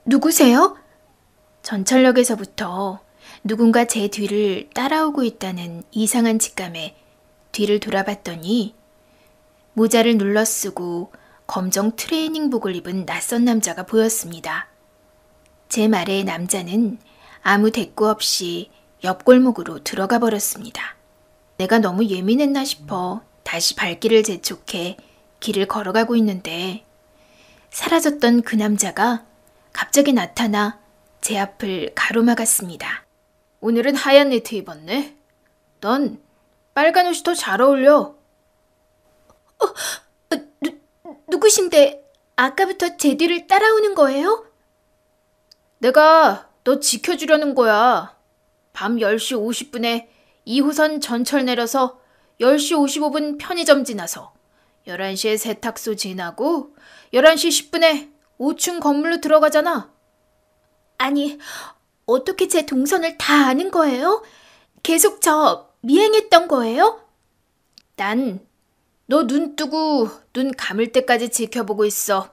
누구세요? 전철역에서부터 누군가 제 뒤를 따라오고 있다는 이상한 직감에 뒤를 돌아봤더니 모자를 눌러쓰고 검정 트레이닝복을 입은 낯선 남자가 보였습니다. 제 말에 남자는 아무 대꾸 없이 옆 골목으로 들어가 버렸습니다. 내가 너무 예민했나 싶어 다시 발길을 재촉해 길을 걸어가고 있는데 사라졌던 그 남자가 갑자기 나타나 제 앞을 가로막았습니다. 오늘은 하얀 니트 입었네. 넌 빨간 옷이 더 잘 어울려. 누구신데 아까부터 제 뒤를 따라오는 거예요? 내가 너 지켜주려는 거야. 밤 10시 50분에 2호선 전철 내려서 10시 55분 편의점 지나서 11시에 세탁소 지나고 11시 10분에 5층 건물로 들어가잖아. 아니, 어떻게 제 동선을 다 아는 거예요? 계속 저 미행했던 거예요? 난 너 눈 뜨고 눈 감을 때까지 지켜보고 있어.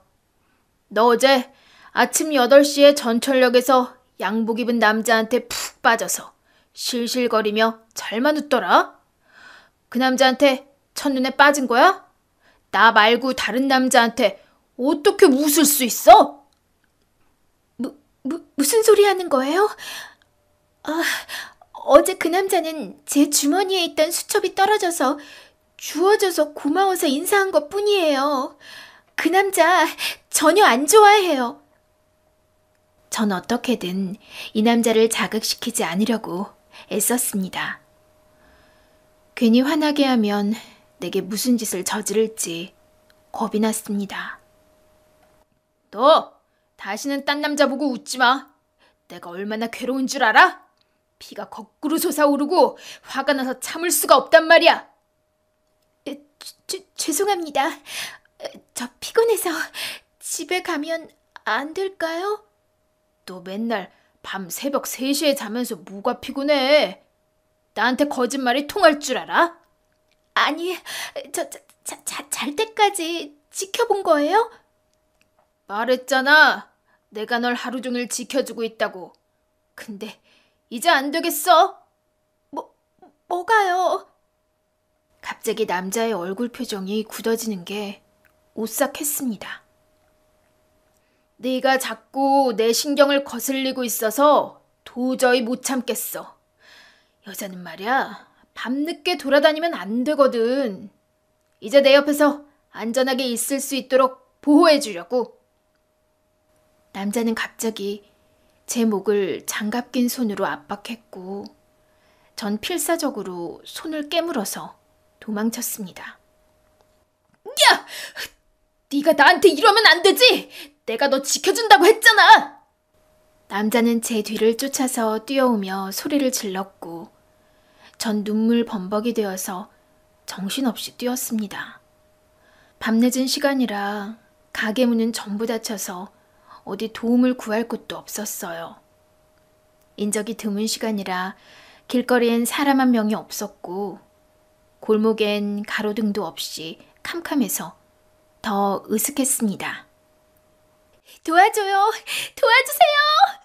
너 어제 아침 8시에 전철역에서 양복 입은 남자한테 푹 빠져서 실실거리며 잘만 웃더라. 그 남자한테 첫눈에 빠진 거야? 나 말고 다른 남자한테 어떻게 웃을 수 있어? 무슨 소리 하는 거예요? 어제 그 남자는 제 주머니에 있던 수첩이 떨어져서 주워줘서 고마워서 인사한 것 뿐이에요. 그 남자 전혀 안 좋아해요. 전 어떻게든 이 남자를 자극시키지 않으려고 애썼습니다. 괜히 화나게 하면 내게 무슨 짓을 저지를지 겁이 났습니다. 너 다시는 딴 남자 보고 웃지 마. 내가 얼마나 괴로운 줄 알아? 피가 거꾸로 솟아오르고 화가 나서 참을 수가 없단 말이야. 죄송합니다. 저 피곤해서 집에 가면 안 될까요? 너 맨날 밤 새벽 3시에 자면서 뭐가 피곤해? 나한테 거짓말이 통할 줄 알아? 아니, 잘 때까지 지켜본 거예요? 말했잖아. 내가 널 하루 종일 지켜주고 있다고. 근데 이제 안 되겠어. 뭐가요? 갑자기 남자의 얼굴 표정이 굳어지는 게 오싹했습니다. 네가 자꾸 내 신경을 거슬리고 있어서 도저히 못 참겠어. 여자는 말이야, 밤늦게 돌아다니면 안 되거든. 이제 내 옆에서 안전하게 있을 수 있도록 보호해주려고. 남자는 갑자기 제 목을 장갑 낀 손으로 압박했고 전 필사적으로 손을 깨물어서 도망쳤습니다. 야! 네가 나한테 이러면 안 되지! 내가 너 지켜준다고 했잖아! 남자는 제 뒤를 쫓아서 뛰어오며 소리를 질렀고 전 눈물 범벅이 되어서 정신없이 뛰었습니다. 밤늦은 시간이라 가게 문은 전부 닫혀서 어디 도움을 구할 곳도 없었어요. 인적이 드문 시간이라 길거리엔 사람 한 명이 없었고 골목엔 가로등도 없이 캄캄해서 더 으슥했습니다. 도와줘요! 도와주세요!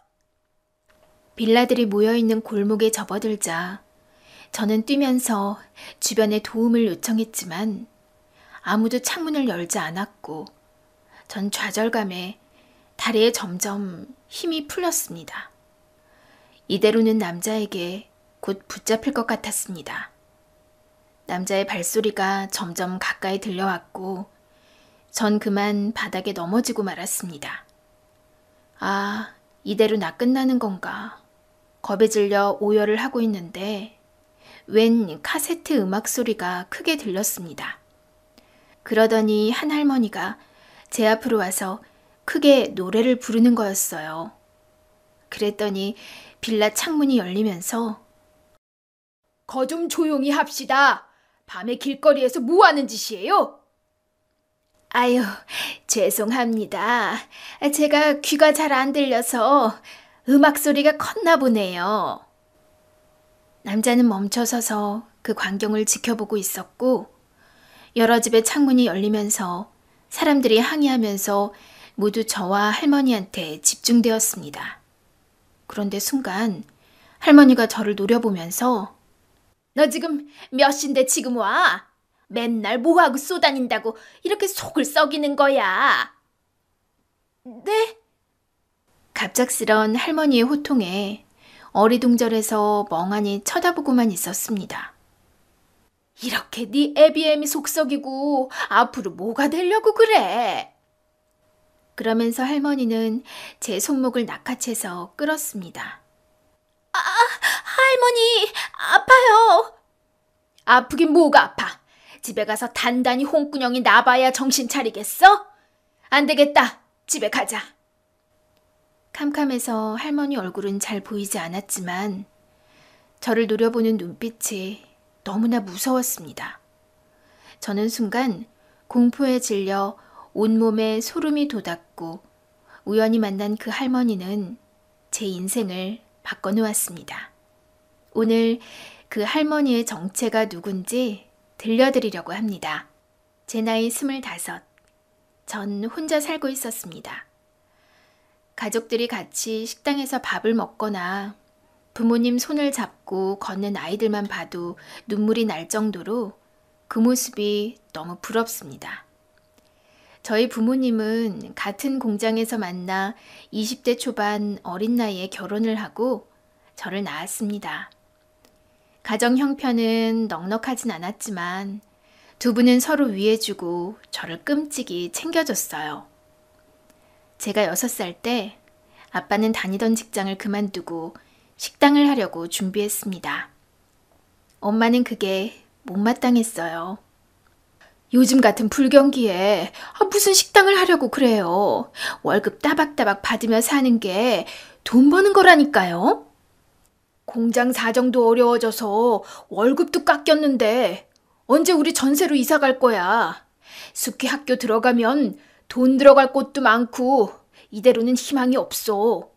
빌라들이 모여있는 골목에 접어들자 저는 뛰면서 주변에 도움을 요청했지만 아무도 창문을 열지 않았고 전 좌절감에 다리에 점점 힘이 풀렸습니다. 이대로는 남자에게 곧 붙잡힐 것 같았습니다. 남자의 발소리가 점점 가까이 들려왔고 전 그만 바닥에 넘어지고 말았습니다. 아, 이대로 나 끝나는 건가. 겁에 질려 오열을 하고 있는데 웬 카세트 음악 소리가 크게 들렸습니다. 그러더니 한 할머니가 제 앞으로 와서 크게 노래를 부르는 거였어요. 그랬더니 빌라 창문이 열리면서 거 좀 조용히 합시다. 밤에 길거리에서 뭐 하는 짓이에요? 아유, 죄송합니다. 제가 귀가 잘 안 들려서 음악 소리가 컸나 보네요. 남자는 멈춰서서 그 광경을 지켜보고 있었고 여러 집의 창문이 열리면서 사람들이 항의하면서 모두 저와 할머니한테 집중되었습니다. 그런데 순간 할머니가 저를 노려보면서 너 지금 몇 시인데 지금 와? 맨날 뭐하고 쏘다닌다고 이렇게 속을 썩이는 거야. 네? 갑작스런 할머니의 호통에 어리둥절해서 멍하니 쳐다보고만 있었습니다. 이렇게 네 애비애미 속썩이고 앞으로 뭐가 되려고 그래? 그러면서 할머니는 제 손목을 낚아채서 끌었습니다. 할머니, 아파요. 아프긴 뭐가 아파. 집에 가서 단단히 홍구녕이 나봐야 정신 차리겠어? 안 되겠다. 집에 가자. 캄캄해서 할머니 얼굴은 잘 보이지 않았지만 저를 노려보는 눈빛이 너무나 무서웠습니다. 저는 순간 공포에 질려 온몸에 소름이 돋았고 우연히 만난 그 할머니는 제 인생을 바꿔놓았습니다. 오늘 그 할머니의 정체가 누군지 들려드리려고 합니다. 제 나이 25. 전 혼자 살고 있었습니다. 가족들이 같이 식당에서 밥을 먹거나 부모님 손을 잡고 걷는 아이들만 봐도 눈물이 날 정도로 그 모습이 너무 부럽습니다. 저희 부모님은 같은 공장에서 만나 20대 초반 어린 나이에 결혼을 하고 저를 낳았습니다. 가정 형편은 넉넉하진 않았지만 두 분은 서로 위해주고 저를 끔찍이 챙겨줬어요. 제가 6살 때 아빠는 다니던 직장을 그만두고 식당을 하려고 준비했습니다. 엄마는 그게 못마땅했어요. 요즘 같은 불경기에 무슨 식당을 하려고 그래요. 월급 따박따박 받으며 사는 게 돈 버는 거라니까요. 공장 사정도 어려워져서 월급도 깎였는데 언제 우리 전세로 이사 갈 거야. 숙희 학교 들어가면 돈 들어갈 곳도 많고 이대로는 희망이 없어.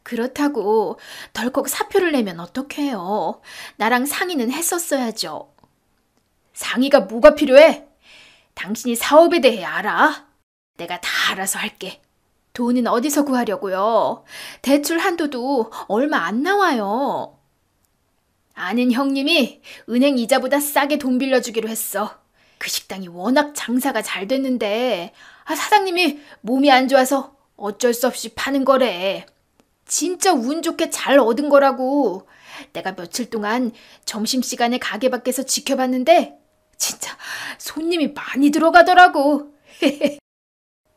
그렇다고 덜컥 사표를 내면 어떡해요. 나랑 상의는 했었어야죠. 상의가 뭐가 필요해? 당신이 사업에 대해 알아? 내가 다 알아서 할게. 돈은 어디서 구하려고요? 대출 한도도 얼마 안 나와요. 아는 형님이 은행 이자보다 싸게 돈 빌려주기로 했어. 그 식당이 워낙 장사가 잘 됐는데 사장님이 몸이 안 좋아서 어쩔 수 없이 파는 거래. 진짜 운 좋게 잘 얻은 거라고. 내가 며칠 동안 점심시간에 가게 밖에서 지켜봤는데 진짜 손님이 많이 들어가더라고.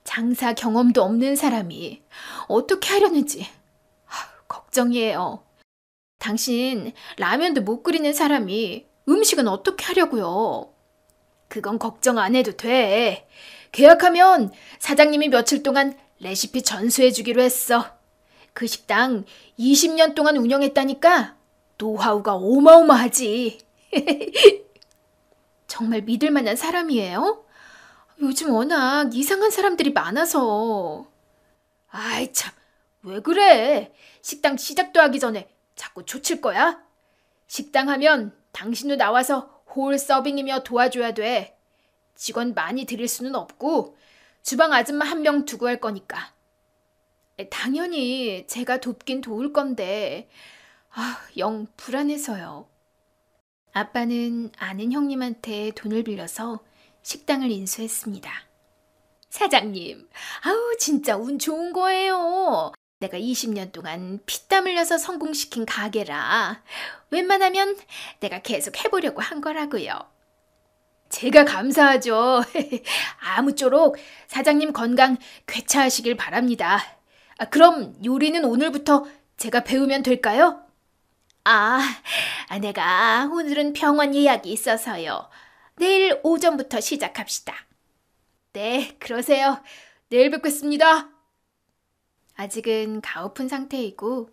장사 경험도 없는 사람이 어떻게 하려는지 걱정이에요. 당신 라면도 못 끓이는 사람이 음식은 어떻게 하려고요? 그건 걱정 안 해도 돼. 계약하면 사장님이 며칠 동안 레시피 전수해 주기로 했어. 그 식당 20년 동안 운영했다니까 노하우가 어마어마하지. 정말 믿을 만한 사람이에요? 요즘 워낙 이상한 사람들이 많아서. 아이 참, 왜 그래? 식당 시작도 하기 전에 자꾸 초칠 거야? 식당 하면 당신도 나와서 홀 서빙이며 도와줘야 돼. 직원 많이 들일 수는 없고 주방 아줌마 1명 두고 할 거니까. 당연히 제가 돕긴 도울 건데 영 불안해서요. 아빠는 아는 형님한테 돈을 빌려서 식당을 인수했습니다. 사장님, 진짜 운 좋은 거예요. 내가 20년 동안 피땀 흘려서 성공시킨 가게라 웬만하면 내가 계속 해보려고 한 거라고요. 제가 감사하죠. 아무쪼록 사장님 건강 쾌차하시길 바랍니다. 그럼 요리는 오늘부터 제가 배우면 될까요? 내가 오늘은 병원 예약이 있어서요. 내일 오전부터 시작합시다. 네, 그러세요. 내일 뵙겠습니다. 아직은 가오픈 상태이고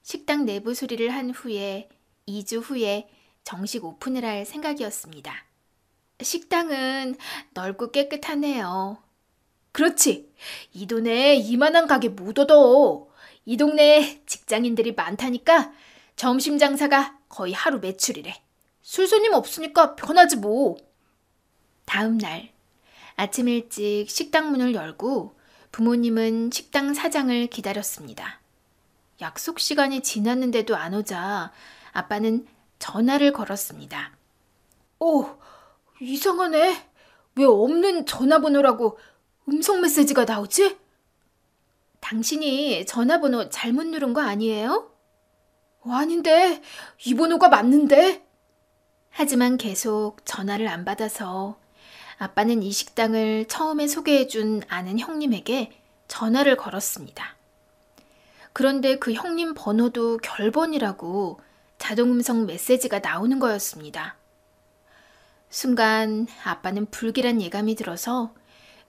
식당 내부 수리를 한 후에 2주 후에 정식 오픈을 할 생각이었습니다. 식당은 넓고 깨끗하네요. 그렇지. 이 돈에 이만한 가게 못 얻어. 이 동네에 직장인들이 많다니까 점심 장사가 거의 하루 매출이래. 술 손님 없으니까 편하지 뭐. 다음 날 아침 일찍 식당 문을 열고 부모님은 식당 사장을 기다렸습니다. 약속 시간이 지났는데도 안 오자 아빠는 전화를 걸었습니다. 이상하네. 왜 없는 전화번호라고 음성 메시지가 나오지? 당신이 전화번호 잘못 누른 거 아니에요? 아닌데, 이 번호가 맞는데? 하지만 계속 전화를 안 받아서 아빠는 이 식당을 처음에 소개해준 아는 형님에게 전화를 걸었습니다. 그런데 그 형님 번호도 결번이라고 자동음성 메시지가 나오는 거였습니다. 순간 아빠는 불길한 예감이 들어서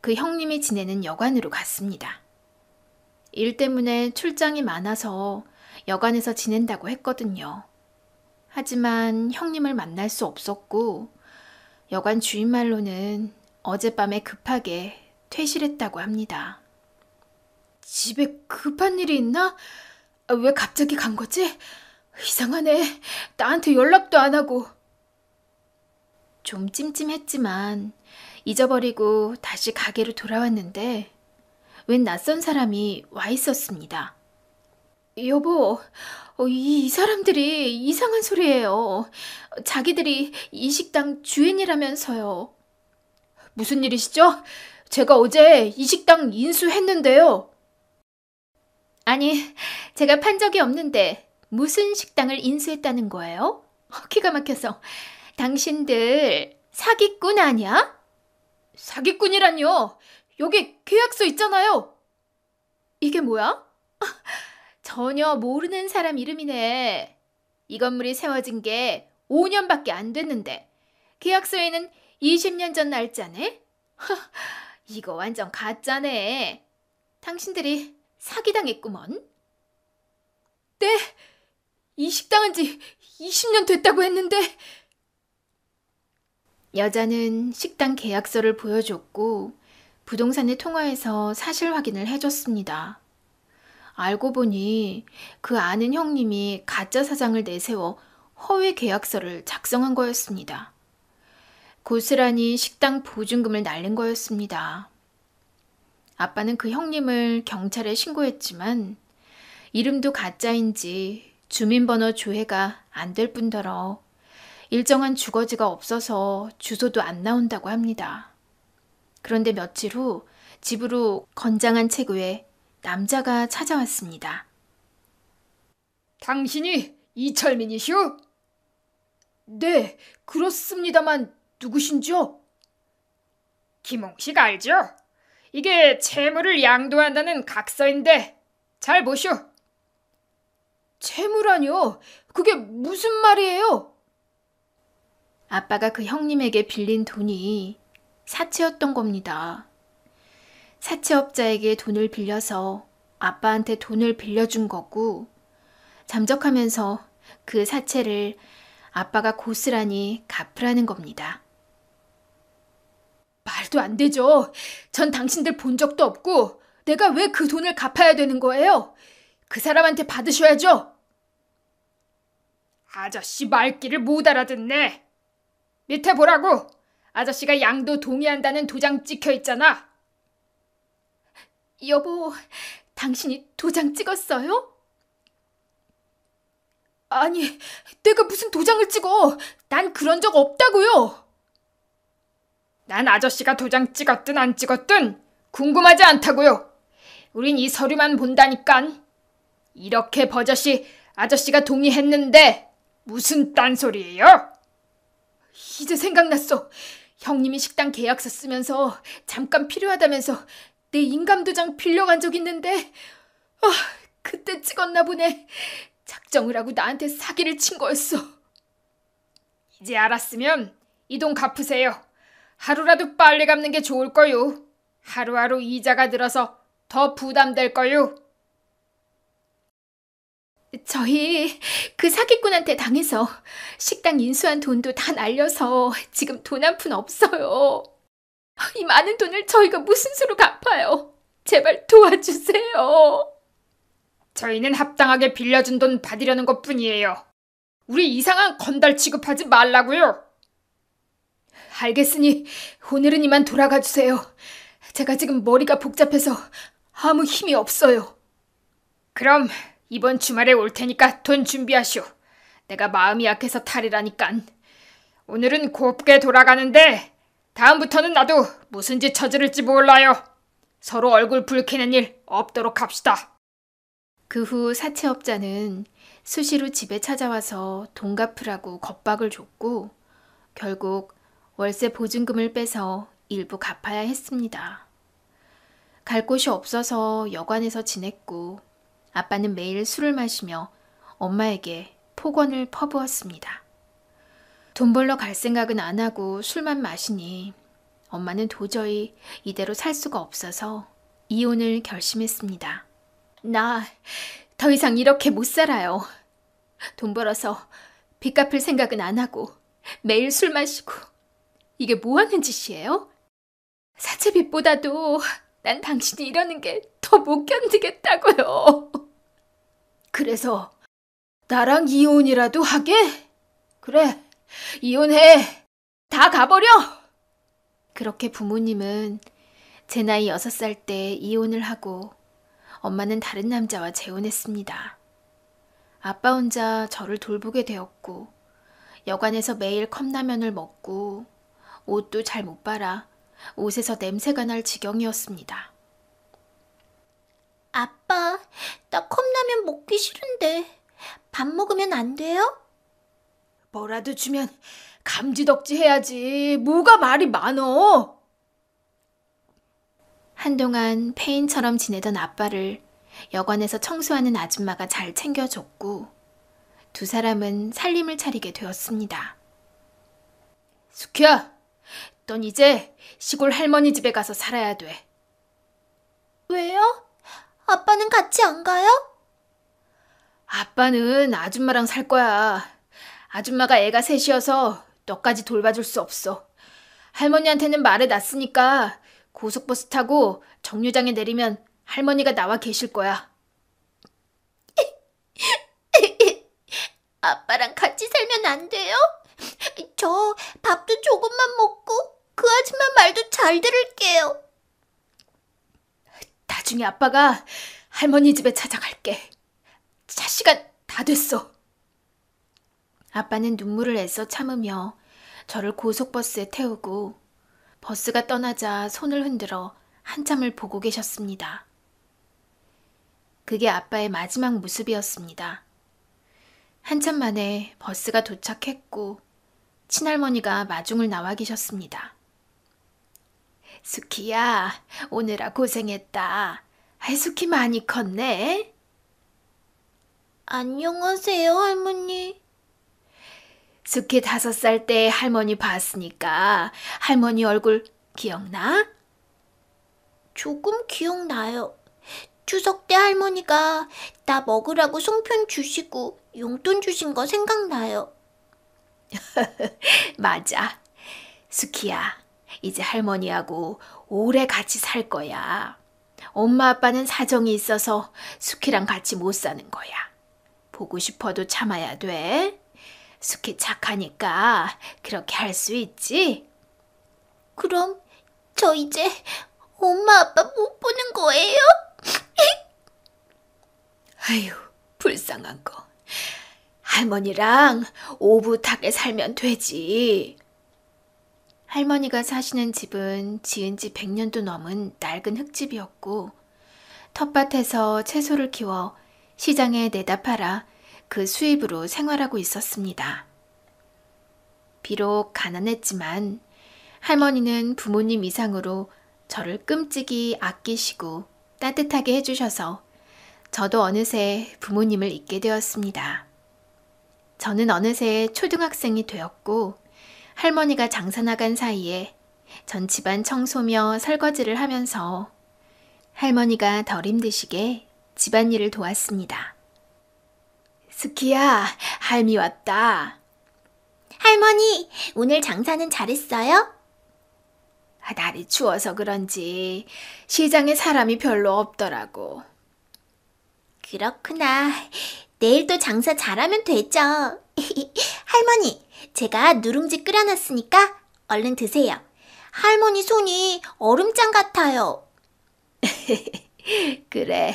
그 형님이 지내는 여관으로 갔습니다. 일 때문에 출장이 많아서 여관에서 지낸다고 했거든요. 하지만 형님을 만날 수 없었고 여관 주인 말로는 어젯밤에 급하게 퇴실했다고 합니다. 집에 급한 일이 있나? 왜 갑자기 간 거지? 이상하네. 나한테 연락도 안 하고. 좀 찜찜했지만 잊어버리고 다시 가게로 돌아왔는데 웬 낯선 사람이 와 있었습니다. 여보, 이 사람들이 이상한 소리예요. 자기들이 이 식당 주인이라면서요. 무슨 일이시죠? 제가 어제 이 식당 인수했는데요. 아니, 제가 판 적이 없는데 무슨 식당을 인수했다는 거예요? 기가 막혀서. 당신들 사기꾼 아니야? 사기꾼이란요. 여기 계약서 있잖아요. 이게 뭐야? 전혀 모르는 사람 이름이네. 이 건물이 세워진 게 5년밖에 안 됐는데 계약서에는 20년 전 날짜네? 이거 완전 가짜네. 당신들이 사기당했구먼. 네, 이 식당은 지 20년 됐다고 했는데. 여자는 식당 계약서를 보여줬고 부동산에 통화해서 사실 확인을 해줬습니다. 알고 보니 그 아는 형님이 가짜 사장을 내세워 허위 계약서를 작성한 거였습니다. 고스란히 식당 보증금을 날린 거였습니다. 아빠는 그 형님을 경찰에 신고했지만 이름도 가짜인지 주민번호 조회가 안 될 뿐더러 일정한 주거지가 없어서 주소도 안 나온다고 합니다. 그런데 며칠 후 집으로 건장한 체구에 남자가 찾아왔습니다. 당신이 이철민이시오? 네, 그렇습니다만 누구신지요? 김홍식 알죠? 이게 채무를 양도한다는 각서인데 잘 보시오. 채무라뇨? 그게 무슨 말이에요? 아빠가 그 형님에게 빌린 돈이 사채였던 겁니다. 사채업자에게 돈을 빌려서 아빠한테 돈을 빌려준 거고 잠적하면서 그 사채를 아빠가 고스란히 갚으라는 겁니다. 말도 안 되죠. 전 당신들 본 적도 없고 내가 왜 그 돈을 갚아야 되는 거예요? 그 사람한테 받으셔야죠. 아저씨 말귀를 못 알아듣네. 밑에 보라고. 아저씨가 양도 동의한다는 도장 찍혀 있잖아. 여보, 당신이 도장 찍었어요? 아니, 내가 무슨 도장을 찍어. 난 그런 적 없다고요. 난 아저씨가 도장 찍었든 안 찍었든 궁금하지 않다고요. 우린 이 서류만 본다니깐. 이렇게 버젓이 아저씨가 동의했는데 무슨 딴소리예요? 이제 생각났어. 형님이 식당 계약서 쓰면서 잠깐 필요하다면서 내 인감도장 빌려간 적 있는데 그때 찍었나 보네. 작정을 하고 나한테 사기를 친 거였어. 이제 알았으면 이 돈 갚으세요. 하루라도 빨리 갚는 게 좋을 거요. 하루하루 이자가 들어서 더 부담될 거요. 저희 그 사기꾼한테 당해서 식당 인수한 돈도 다 날려서 지금 돈 한 푼 없어요. 이 많은 돈을 저희가 무슨 수로 갚아요. 제발 도와주세요. 저희는 합당하게 빌려준 돈 받으려는 것뿐이에요. 우리 이상한 건달 취급하지 말라고요. 알겠으니 오늘은 이만 돌아가 주세요. 제가 지금 머리가 복잡해서 아무 힘이 없어요. 그럼 이번 주말에 올 테니까 돈 준비하시오. 내가 마음이 약해서 탈이라니깐. 오늘은 곱게 돌아가는데 다음부터는 나도 무슨 짓 저지를지 몰라요. 서로 얼굴 붉히는 일 없도록 합시다. 그 후 사채업자는 수시로 집에 찾아와서 돈 갚으라고 겁박을 줬고 결국 월세 보증금을 빼서 일부 갚아야 했습니다. 갈 곳이 없어서 여관에서 지냈고 아빠는 매일 술을 마시며 엄마에게 폭언을 퍼부었습니다. 돈 벌러 갈 생각은 안 하고 술만 마시니 엄마는 도저히 이대로 살 수가 없어서 이혼을 결심했습니다. 나 더 이상 이렇게 못 살아요. 돈 벌어서 빚 갚을 생각은 안 하고 매일 술 마시고 이게 뭐 하는 짓이에요? 사채빚보다도 난 당신이 이러는 게 더 못 견디겠다고요. 그래서 나랑 이혼이라도 하게? 그래, 이혼해. 다 가버려. 그렇게 부모님은 제 나이 6살 때 이혼을 하고 엄마는 다른 남자와 재혼했습니다. 아빠 혼자 저를 돌보게 되었고 여관에서 매일 컵라면을 먹고 옷도 잘 못 빨아 옷에서 냄새가 날 지경이었습니다. 아빠, 나 컵라면 먹기 싫은데 밥 먹으면 안 돼요? 뭐라도 주면 감지덕지 해야지. 뭐가 말이 많어. 한동안 폐인처럼 지내던 아빠를 여관에서 청소하는 아줌마가 잘 챙겨줬고 두 사람은 살림을 차리게 되었습니다. 수키야, 넌 이제 시골 할머니 집에 가서 살아야 돼. 왜요? 아빠는 같이 안 가요? 아빠는 아줌마랑 살 거야. 아줌마가 애가 셋이어서 너까지 돌봐줄 수 없어. 할머니한테는 말해놨으니까 고속버스 타고 정류장에 내리면 할머니가 나와 계실 거야. 아빠랑 같이 살면 안 돼요? 저 밥도 조금만 먹고 그 아줌마 말도 잘 들을게요. 나중에 아빠가 할머니 집에 찾아갈게. 차 시간 다 됐어. 아빠는 눈물을 애써 참으며 저를 고속버스에 태우고 버스가 떠나자 손을 흔들어 한참을 보고 계셨습니다. 그게 아빠의 마지막 모습이었습니다. 한참 만에 버스가 도착했고 친할머니가 마중을 나와 계셨습니다. 수키야, 오느라 고생했다. 수키 많이 컸네. 안녕하세요, 할머니. 수키 5살 때 할머니 봤으니까 할머니 얼굴 기억나? 조금 기억나요. 추석 때 할머니가 나 먹으라고 송편 주시고 용돈 주신 거 생각나요. 맞아. 수키야, 이제 할머니하고 오래 같이 살 거야. 엄마 아빠는 사정이 있어서 수키랑 같이 못 사는 거야. 보고 싶어도 참아야 돼. 수키 착하니까 그렇게 할 수 있지? 그럼 저 이제 엄마 아빠 못 보는 거예요? 아휴, 불쌍한 거. 할머니랑 오붓하게 살면 되지. 할머니가 사시는 집은 지은 지 100년도 넘은 낡은 흙집이었고 텃밭에서 채소를 키워 시장에 내다 팔아 그 수입으로 생활하고 있었습니다. 비록 가난했지만 할머니는 부모님 이상으로 저를 끔찍이 아끼시고 따뜻하게 해주셔서 저도 어느새 부모님을 잊게 되었습니다. 저는 어느새 초등학생이 되었고 할머니가 장사 나간 사이에 전 집안 청소며 설거지를 하면서 할머니가 덜 힘드시게 집안일을 도왔습니다. 스키야, 할미 왔다. 할머니, 오늘 장사는 잘했어요? 날이 추워서 그런지 시장에 사람이 별로 없더라고. 그렇구나. 내일 또 장사 잘하면 되죠. 할머니, 제가 누룽지 끓여놨으니까 얼른 드세요. 할머니 손이 얼음장 같아요. 그래,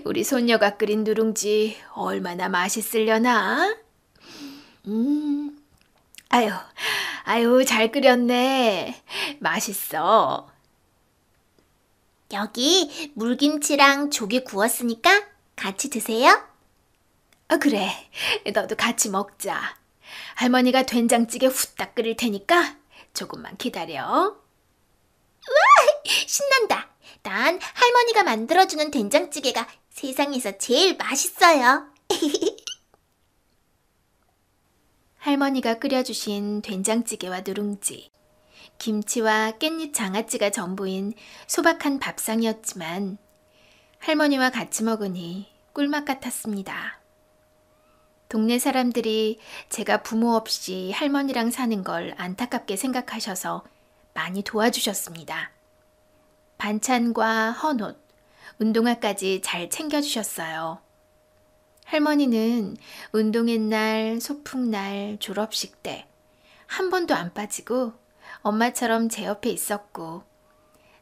우리 손녀가 끓인 누룽지 얼마나 맛있으려나? 음, 아유, 아유, 잘 끓였네. 맛있어. 여기 물김치랑 조개 구웠으니까 같이 드세요. 그래, 너도 같이 먹자. 할머니가 된장찌개 후딱 끓일 테니까 조금만 기다려. 신난다. 난 할머니가 만들어주는 된장찌개가 세상에서 제일 맛있어요. 할머니가 끓여주신 된장찌개와 누룽지, 김치와 깻잎 장아찌가 전부인 소박한 밥상이었지만 할머니와 같이 먹으니 꿀맛 같았습니다. 동네 사람들이 제가 부모 없이 할머니랑 사는 걸 안타깝게 생각하셔서 많이 도와주셨습니다. 반찬과 헌옷, 운동화까지 잘 챙겨주셨어요. 할머니는 운동회 날, 소풍날, 졸업식 때 한 번도 안 빠지고 엄마처럼 제 옆에 있었고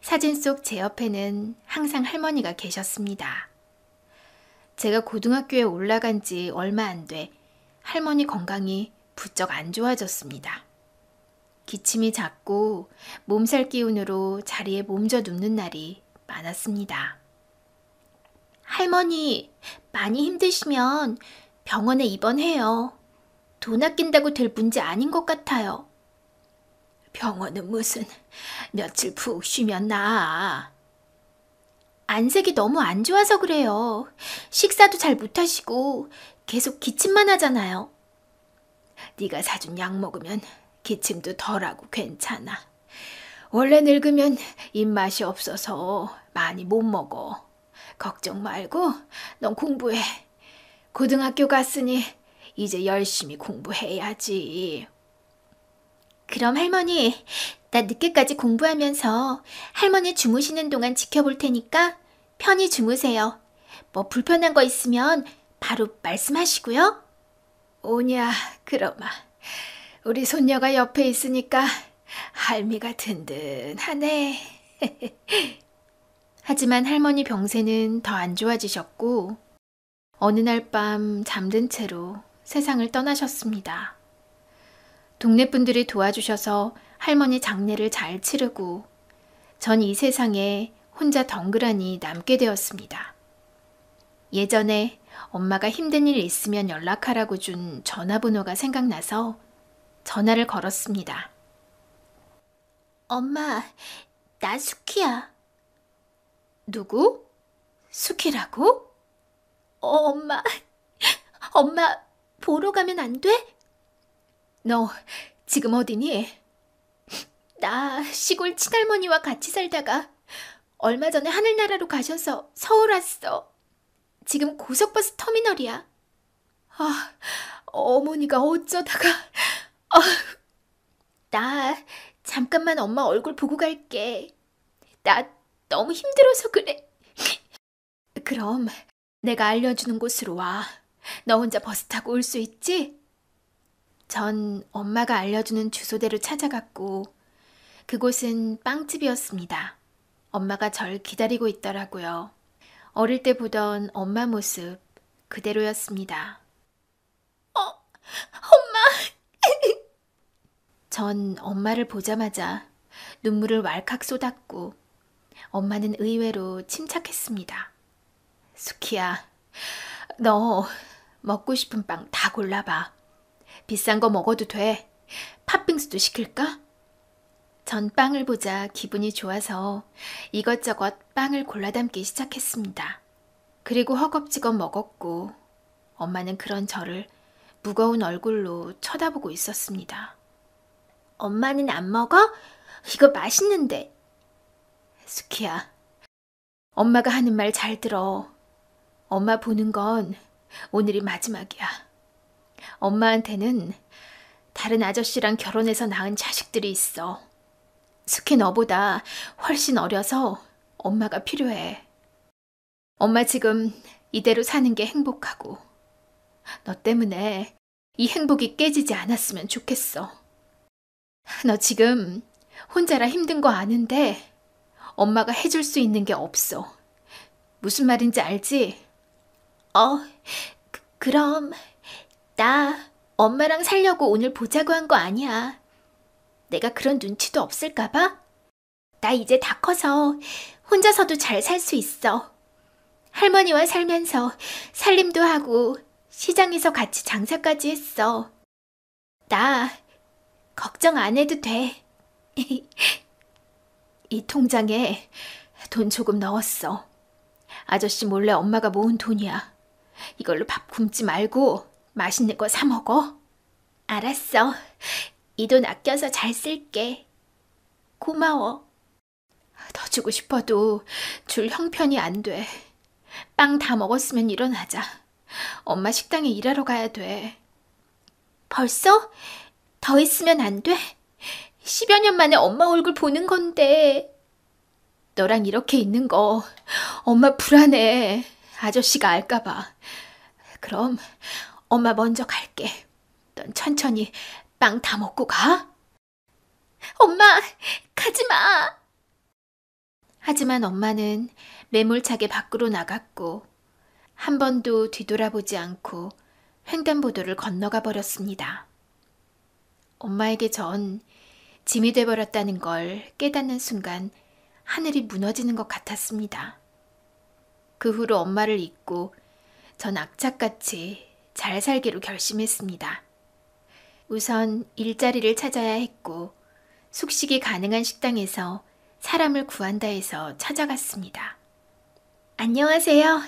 사진 속 제 옆에는 항상 할머니가 계셨습니다. 제가 고등학교에 올라간 지 얼마 안 돼 할머니 건강이 부쩍 안 좋아졌습니다. 기침이 잦고 몸살 기운으로 자리에 몸져 눕는 날이 많았습니다. 할머니, 많이 힘드시면 병원에 입원해요. 돈 아낀다고 될 문제 아닌 것 같아요. 병원은 무슨 며칠 푹 쉬면 나아. 안색이 너무 안 좋아서 그래요. 식사도 잘 못하시고 계속 기침만 하잖아요. 네가 사준 약 먹으면 기침도 덜하고 괜찮아. 원래 늙으면 입맛이 없어서 많이 못 먹어. 걱정 말고 넌 공부해. 고등학교 갔으니 이제 열심히 공부해야지. 그럼 할머니, 나 늦게까지 공부하면서 할머니 주무시는 동안 지켜볼 테니까 편히 주무세요. 뭐 불편한 거 있으면 바로 말씀하시고요. 오냐, 그러마. 우리 손녀가 옆에 있으니까 할미가 든든하네. 하지만 할머니 병세는 더 안 좋아지셨고 어느 날 밤 잠든 채로 세상을 떠나셨습니다. 동네 분들이 도와주셔서 할머니 장례를 잘 치르고 전 이 세상에 혼자 덩그러니 남게 되었습니다. 예전에 엄마가 힘든 일 있으면 연락하라고 준 전화번호가 생각나서 전화를 걸었습니다. 엄마, 나 수키야. 누구? 수키라고? 엄마, 엄마 보러 가면 안 돼? 너 지금 어디니? 나 시골 친할머니와 같이 살다가 얼마 전에 하늘나라로 가셔서 서울 왔어. 지금 고속버스 터미널이야. 아, 어머니가 어쩌다가... 나 잠깐만 엄마 얼굴 보고 갈게. 나 너무 힘들어서 그래. 그럼 내가 알려주는 곳으로 와. 너 혼자 버스 타고 올 수 있지? 전 엄마가 알려주는 주소대로 찾아갔고 그곳은 빵집이었습니다. 엄마가 절 기다리고 있더라고요. 어릴 때 보던 엄마 모습 그대로였습니다. 엄마! 전 엄마를 보자마자 눈물을 왈칵 쏟았고 엄마는 의외로 침착했습니다. 수키야, 너 먹고 싶은 빵 다 골라봐. 비싼 거 먹어도 돼. 팥빙수도 시킬까? 전 빵을 보자 기분이 좋아서 이것저것 빵을 골라 담기 시작했습니다. 그리고 허겁지겁 먹었고 엄마는 그런 저를 무거운 얼굴로 쳐다보고 있었습니다. 엄마는 안 먹어? 이거 맛있는데. 수키야, 엄마가 하는 말 잘 들어. 엄마 보는 건 오늘이 마지막이야. 엄마한테는 다른 아저씨랑 결혼해서 낳은 자식들이 있어. 수키 너보다 훨씬 어려서 엄마가 필요해. 엄마 지금 이대로 사는 게 행복하고 너 때문에 이 행복이 깨지지 않았으면 좋겠어. 너 지금 혼자라 힘든 거 아는데 엄마가 해줄 수 있는 게 없어. 무슨 말인지 알지? 그럼 나 엄마랑 살려고 오늘 보자고 한 거 아니야. 내가 그런 눈치도 없을까 봐? 나 이제 다 커서 혼자서도 잘 살 수 있어. 할머니와 살면서 살림도 하고 시장에서 같이 장사까지 했어. 나 걱정 안 해도 돼. 이 통장에 돈 조금 넣었어. 아저씨 몰래 엄마가 모은 돈이야. 이걸로 밥 굶지 말고 맛있는 거 사 먹어. 알았어. 이 돈 아껴서 잘 쓸게. 고마워. 더 주고 싶어도 줄 형편이 안 돼. 빵 다 먹었으면 일어나자. 엄마 식당에 일하러 가야 돼. 벌써? 더 있으면 안 돼? 10여 년 만에 엄마 얼굴 보는 건데. 너랑 이렇게 있는 거 엄마 불안해. 아저씨가 알까 봐. 그럼 엄마 먼저 갈게. 넌 천천히 빵 다 먹고 가. 엄마, 가지 마. 하지만 엄마는 매몰차게 밖으로 나갔고 한 번도 뒤돌아보지 않고 횡단보도를 건너가 버렸습니다. 엄마에게 전 짐이 돼버렸다는 걸 깨닫는 순간 하늘이 무너지는 것 같았습니다. 그 후로 엄마를 잊고 전 악착같이 잘 살기로 결심했습니다. 우선 일자리를 찾아야 했고 숙식이 가능한 식당에서 사람을 구한다 해서 찾아갔습니다. 안녕하세요.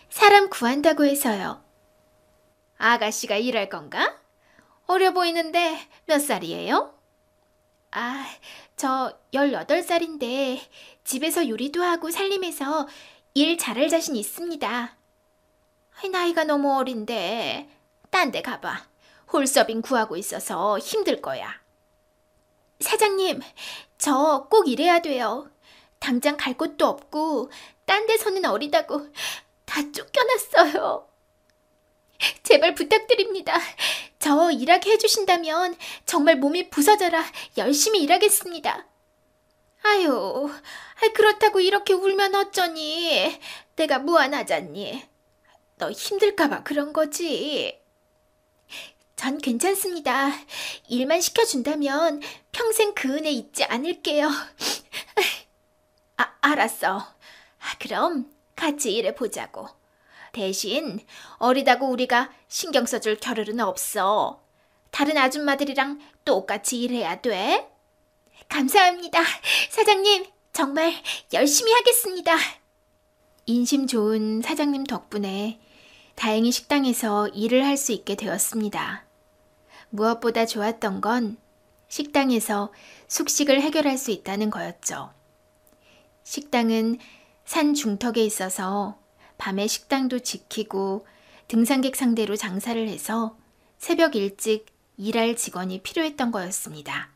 사람 구한다고 해서요. 아가씨가 일할 건가? 어려 보이는데 몇 살이에요? 저 18살인데 집에서 요리도 하고 살림해서 일 잘할 자신 있습니다. 나이가 너무 어린데 딴 데 가봐. 홀서빙 구하고 있어서 힘들 거야. 사장님, 저 꼭 일해야 돼요. 당장 갈 곳도 없고 딴 데서는 어리다고 다 쫓겨났어요. 제발 부탁드립니다. 저 일하게 해주신다면 정말 몸이 부서져라 열심히 일하겠습니다. 아유, 그렇다고 이렇게 울면 어쩌니? 내가 무안하잖니. 너 힘들까봐 그런 거지. 전 괜찮습니다. 일만 시켜준다면 평생 그 은혜 잊지 않을게요. 알았어. 그럼 같이 일해보자고. 대신 어리다고 우리가 신경 써줄 겨를은 없어. 다른 아줌마들이랑 똑같이 일해야 돼. 감사합니다. 사장님, 정말 열심히 하겠습니다. 인심 좋은 사장님 덕분에 다행히 식당에서 일을 할 수 있게 되었습니다. 무엇보다 좋았던 건 식당에서 숙식을 해결할 수 있다는 거였죠. 식당은 산 중턱에 있어서 밤에 식당도 지키고 등산객 상대로 장사를 해서 새벽 일찍 일할 직원이 필요했던 거였습니다.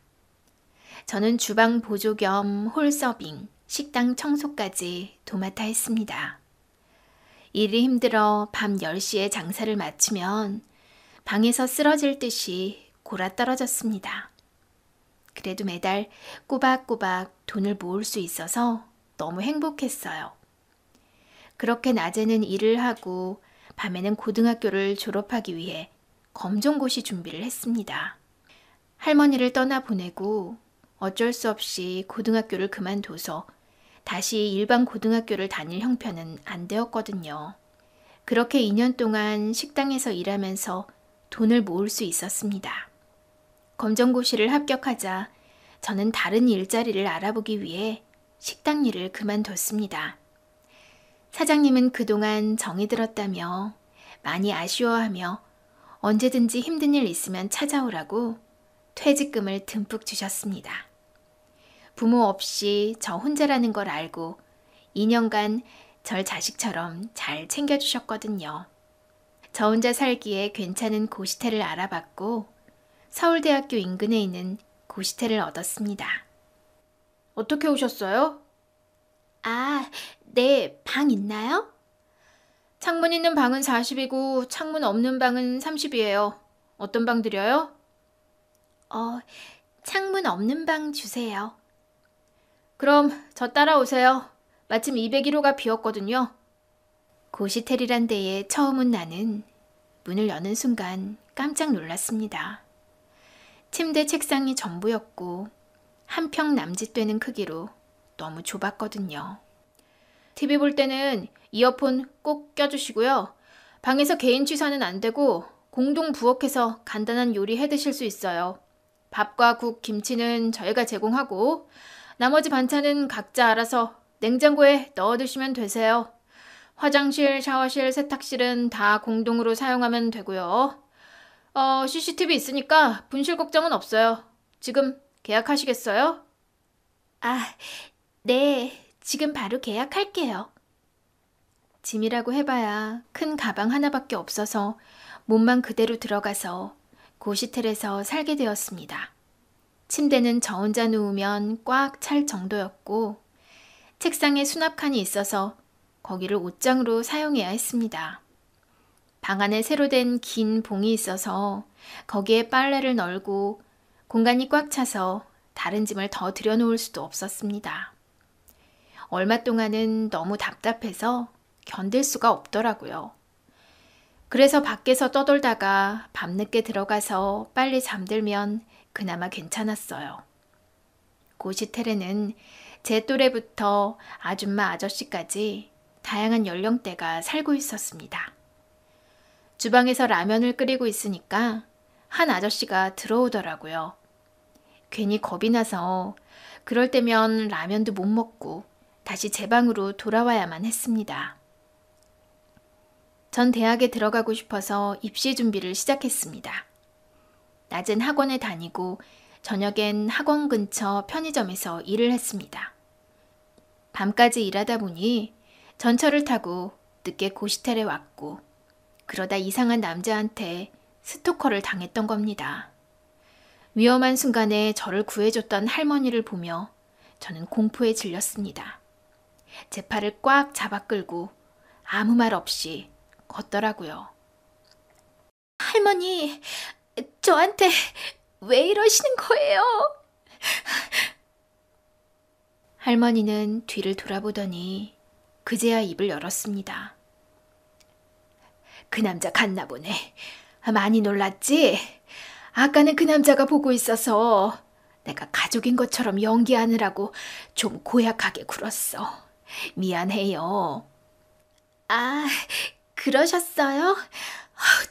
저는 주방 보조 겸 홀서빙, 식당 청소까지 도맡아 했습니다. 일이 힘들어 밤 10시에 장사를 마치면 방에서 쓰러질 듯이 골아떨어졌습니다. 그래도 매달 꼬박꼬박 돈을 모을 수 있어서 너무 행복했어요. 그렇게 낮에는 일을 하고 밤에는 고등학교를 졸업하기 위해 검정고시 준비를 했습니다. 할머니를 떠나보내고 어쩔 수 없이 고등학교를 그만둬서 다시 일반 고등학교를 다닐 형편은 안 되었거든요. 그렇게 2년 동안 식당에서 일하면서 돈을 모을 수 있었습니다. 검정고시를 합격하자 저는 다른 일자리를 알아보기 위해 식당 일을 그만뒀습니다. 사장님은 그동안 정이 들었다며 많이 아쉬워하며 언제든지 힘든 일 있으면 찾아오라고 퇴직금을 듬뿍 주셨습니다. 부모 없이 저 혼자라는 걸 알고 2년간 절 자식처럼 잘 챙겨주셨거든요. 저 혼자 살기에 괜찮은 고시텔을 알아봤고 서울대학교 인근에 있는 고시텔을 얻었습니다. 어떻게 오셨어요? 네, 방 있나요? 창문 있는 방은 40이고 창문 없는 방은 30이에요. 어떤 방 드려요? 창문 없는 방 주세요. 그럼 저 따라오세요. 마침 201호가 비었거든요. 고시텔이란 데에 처음 온 나는 문을 여는 순간 깜짝 놀랐습니다. 침대 책상이 전부였고 한 평 남짓되는 크기로 너무 좁았거든요. TV 볼 때는 이어폰 꼭 껴주시고요. 방에서 개인 취사는 안 되고 공동 부엌에서 간단한 요리 해 드실 수 있어요. 밥과 국, 김치는 저희가 제공하고 나머지 반찬은 각자 알아서 냉장고에 넣어 두시면 되세요. 화장실, 샤워실, 세탁실은 다 공동으로 사용하면 되고요. CCTV 있으니까 분실 걱정은 없어요. 지금 계약하시겠어요? 아, 네. 지금 바로 계약할게요. 짐이라고 해봐야 큰 가방 하나밖에 없어서 몸만 그대로 들어가서 고시텔에서 살게 되었습니다. 침대는 저 혼자 누우면 꽉 찰 정도였고 책상에 수납칸이 있어서 거기를 옷장으로 사용해야 했습니다. 방 안에 새로 된 긴 봉이 있어서 거기에 빨래를 널고 공간이 꽉 차서 다른 짐을 더 들여놓을 수도 없었습니다. 얼마 동안은 너무 답답해서 견딜 수가 없더라고요. 그래서 밖에서 떠돌다가 밤늦게 들어가서 빨리 잠들면 그나마 괜찮았어요. 고시텔에는 제 또래부터 아줌마 아저씨까지 다양한 연령대가 살고 있었습니다. 주방에서 라면을 끓이고 있으니까 한 아저씨가 들어오더라고요. 괜히 겁이 나서 그럴 때면 라면도 못 먹고 다시 제 방으로 돌아와야만 했습니다. 전 대학에 들어가고 싶어서 입시 준비를 시작했습니다. 낮엔 학원에 다니고 저녁엔 학원 근처 편의점에서 일을 했습니다. 밤까지 일하다 보니 전철을 타고 늦게 고시텔에 왔고 그러다 이상한 남자한테 스토커를 당했던 겁니다. 위험한 순간에 저를 구해줬던 할머니를 보며 저는 공포에 질렸습니다. 제 팔을 꽉 잡아 끌고 아무 말 없이 걷더라고요. 할머니, 저한테 왜 이러시는 거예요? 할머니는 뒤를 돌아보더니 그제야 입을 열었습니다. 그 남자 갔나 보네. 많이 놀랐지? 아까는 그 남자가 보고 있어서 내가 가족인 것처럼 연기하느라고 좀 고약하게 굴었어. 미안해요. 아, 그러셨어요?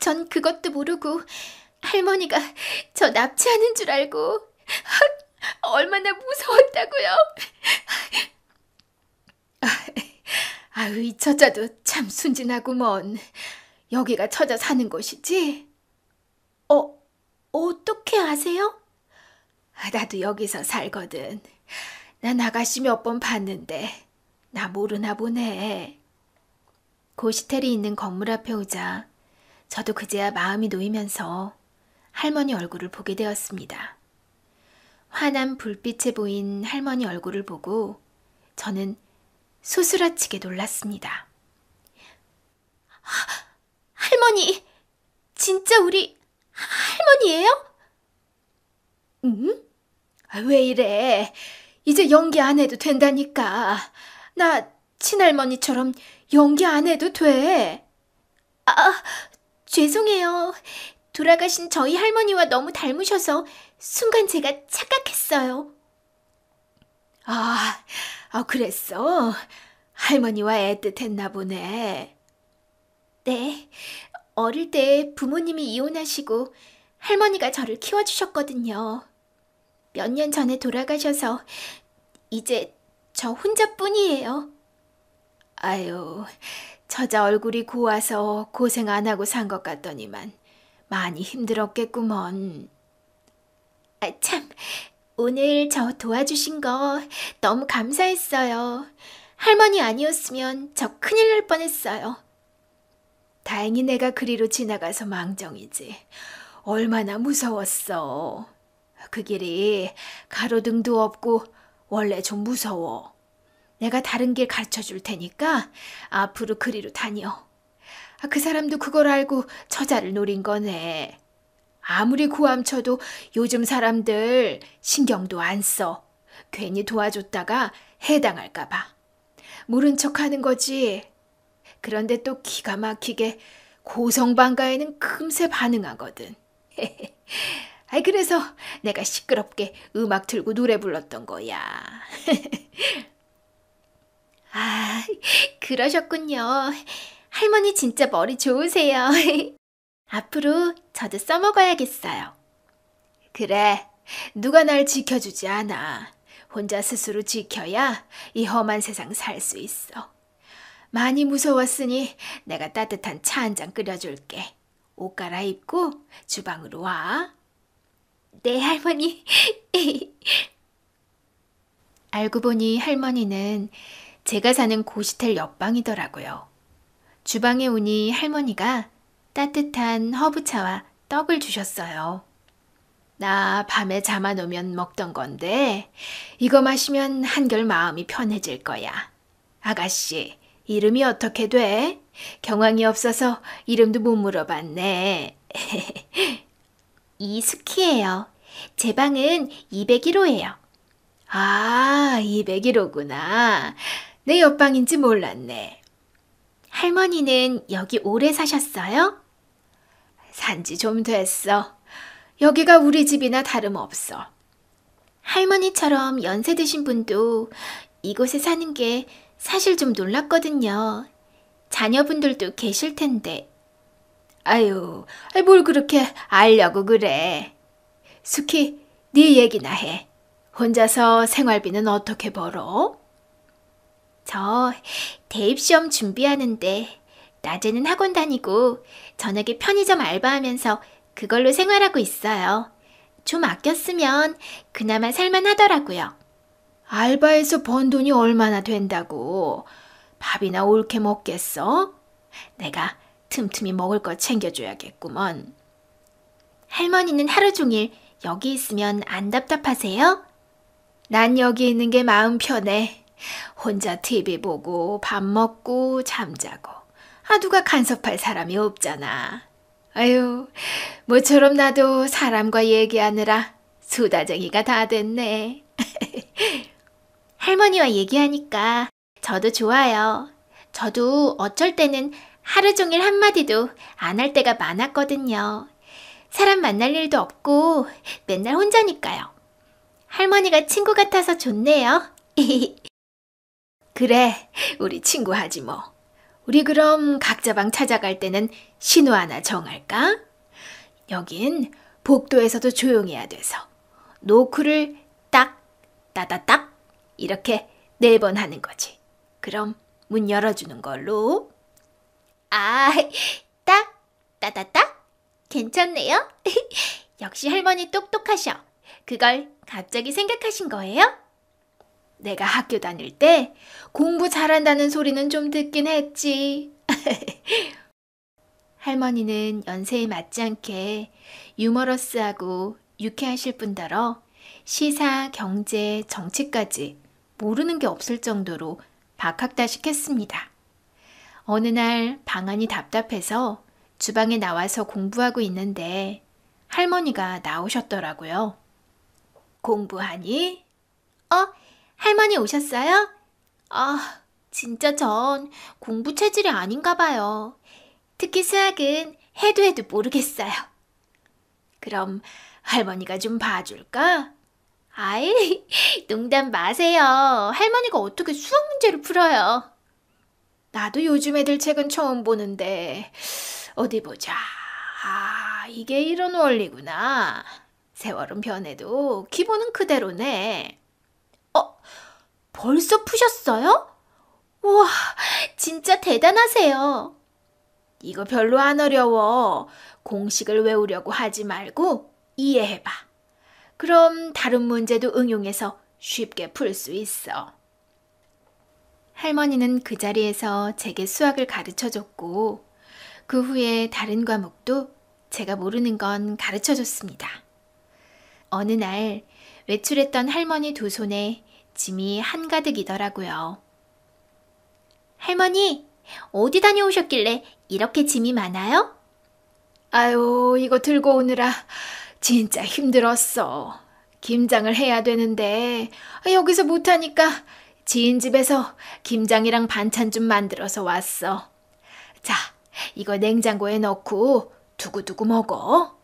전 그것도 모르고 할머니가 저 납치하는 줄 알고 얼마나 무서웠다고요. 아유, 이 처자도 참 순진하구먼. 여기가 처자 사는 곳이지? 어떻게 아세요? 나도 여기서 살거든. 난 아가씨 몇 번 봤는데 나 모르나 보네. 고시텔이 있는 건물 앞에 오자 저도 그제야 마음이 놓이면서 할머니 얼굴을 보게 되었습니다. 환한 불빛에 보인 할머니 얼굴을 보고 저는 소스라치게 놀랐습니다. 할머니, 진짜 우리 할머니예요? 응? 왜 이래? 이제 연기 안 해도 된다니까. 나 친할머니처럼 연기 안 해도 돼. 죄송해요. 돌아가신 저희 할머니와 너무 닮으셔서 순간 제가 착각했어요. 그랬어? 할머니와 애틋했나 보네. 네, 어릴 때 부모님이 이혼하시고 할머니가 저를 키워주셨거든요. 몇 년 전에 돌아가셔서 이제 저 혼자뿐이에요. 아유, 처자 얼굴이 고와서 고생 안 하고 산 것 같더니만 많이 힘들었겠구먼. 참, 오늘 저 도와주신 거 너무 감사했어요. 할머니 아니었으면 저 큰일 날 뻔했어요. 다행히 내가 그리로 지나가서 망정이지. 얼마나 무서웠어. 그 길이 가로등도 없고 원래 좀 무서워. 내가 다른 길 가르쳐 줄 테니까 앞으로 그리로 다녀. 그 사람도 그걸 알고 처자를 노린 거네. 아무리 고함쳐도 요즘 사람들 신경도 안 써. 괜히 도와줬다가 해당할까 봐. 모른 척 하는 거지. 그런데 또 기가 막히게 고성방가에는 금세 반응하거든. 그래서 내가 시끄럽게 음악 틀고 노래 불렀던 거야. 아, 그러셨군요. 할머니 진짜 머리 좋으세요. 앞으로 저도 써먹어야겠어요. 그래, 누가 날 지켜주지 않아. 혼자 스스로 지켜야 이 험한 세상 살 수 있어. 많이 무서웠으니 내가 따뜻한 차 한 잔 끓여줄게. 옷 갈아입고 주방으로 와. 네, 할머니. 알고 보니 할머니는 제가 사는 고시텔 옆방이더라고요. 주방에 오니 할머니가 따뜻한 허브차와 떡을 주셨어요. 나 밤에 잠 안 오면 먹던 건데 이거 마시면 한결 마음이 편해질 거야. 아가씨, 이름이 어떻게 돼? 경황이 없어서 이름도 못 물어봤네. 이숙희예요. 제 방은 201호예요. 아, 201호구나. 내 옆방인지 몰랐네. 할머니는 여기 오래 사셨어요? 산지 좀 됐어. 여기가 우리 집이나 다름없어. 할머니처럼 연세 드신 분도 이곳에 사는 게 사실 좀 놀랍거든요. 자녀분들도 계실 텐데. 아유, 뭘 그렇게 알려고 그래. 숙희, 네 얘기나 해. 혼자서 생활비는 어떻게 벌어? 저 대입시험 준비하는데 낮에는 학원 다니고 저녁에 편의점 알바하면서 그걸로 생활하고 있어요. 좀 아꼈으면 그나마 살만하더라고요. 알바에서 번 돈이 얼마나 된다고? 밥이나 옳게 먹겠어? 내가 틈틈이 먹을 거 챙겨줘야겠구먼. 할머니는 하루 종일 여기 있으면 안 답답하세요? 난 여기 있는 게 마음 편해. 혼자 TV 보고 밥 먹고 잠자고. 누가 간섭할 사람이 없잖아. 아유, 모처럼 나도 사람과 얘기하느라 수다쟁이가 다 됐네. 할머니와 얘기하니까 저도 좋아요. 저도 어쩔 때는 하루 종일 한마디도 안 할 때가 많았거든요. 사람 만날 일도 없고 맨날 혼자니까요. 할머니가 친구 같아서 좋네요. 그래, 우리 친구하지 뭐. 우리 그럼 각자 방 찾아갈 때는 신호 하나 정할까? 여긴 복도에서도 조용해야 돼서 노크를 딱, 따다딱 이렇게 4번 하는 거지. 그럼 문 열어주는 걸로. 아, 딱, 따다딱? 괜찮네요. 역시 할머니 똑똑하셔. 그걸 갑자기 생각하신 거예요? 내가 학교 다닐 때 공부 잘한다는 소리는 좀 듣긴 했지. 할머니는 연세에 맞지 않게 유머러스하고 유쾌하실 뿐더러 시사, 경제, 정치까지 모르는 게 없을 정도로 박학다식했습니다. 어느 날 방안이 답답해서 주방에 나와서 공부하고 있는데 할머니가 나오셨더라고요. 공부하니? 할머니 오셨어요? 진짜 전 공부 체질이 아닌가 봐요. 특히 수학은 해도 해도 모르겠어요. 그럼 할머니가 좀 봐줄까? 아이, 농담 마세요. 할머니가 어떻게 수학 문제를 풀어요? 나도 요즘 애들 책은 처음 보는데 어디 보자. 이게 이런 원리구나. 세월은 변해도 기본은 그대로네. 벌써 푸셨어요? 우와, 진짜 대단하세요. 이거 별로 안 어려워. 공식을 외우려고 하지 말고 이해해봐. 그럼 다른 문제도 응용해서 쉽게 풀 수 있어. 할머니는 그 자리에서 제게 수학을 가르쳐줬고 그 후에 다른 과목도 제가 모르는 건 가르쳐줬습니다. 어느 날 외출했던 할머니 2손에 짐이 한가득이더라고요. 할머니, 어디 다녀오셨길래 이렇게 짐이 많아요? 아유, 이거 들고 오느라 진짜 힘들었어. 김장을 해야 되는데 여기서 못하니까 지인 집에서 김장이랑 반찬 좀 만들어서 왔어. 자, 이거 냉장고에 넣고 두고두고 먹어.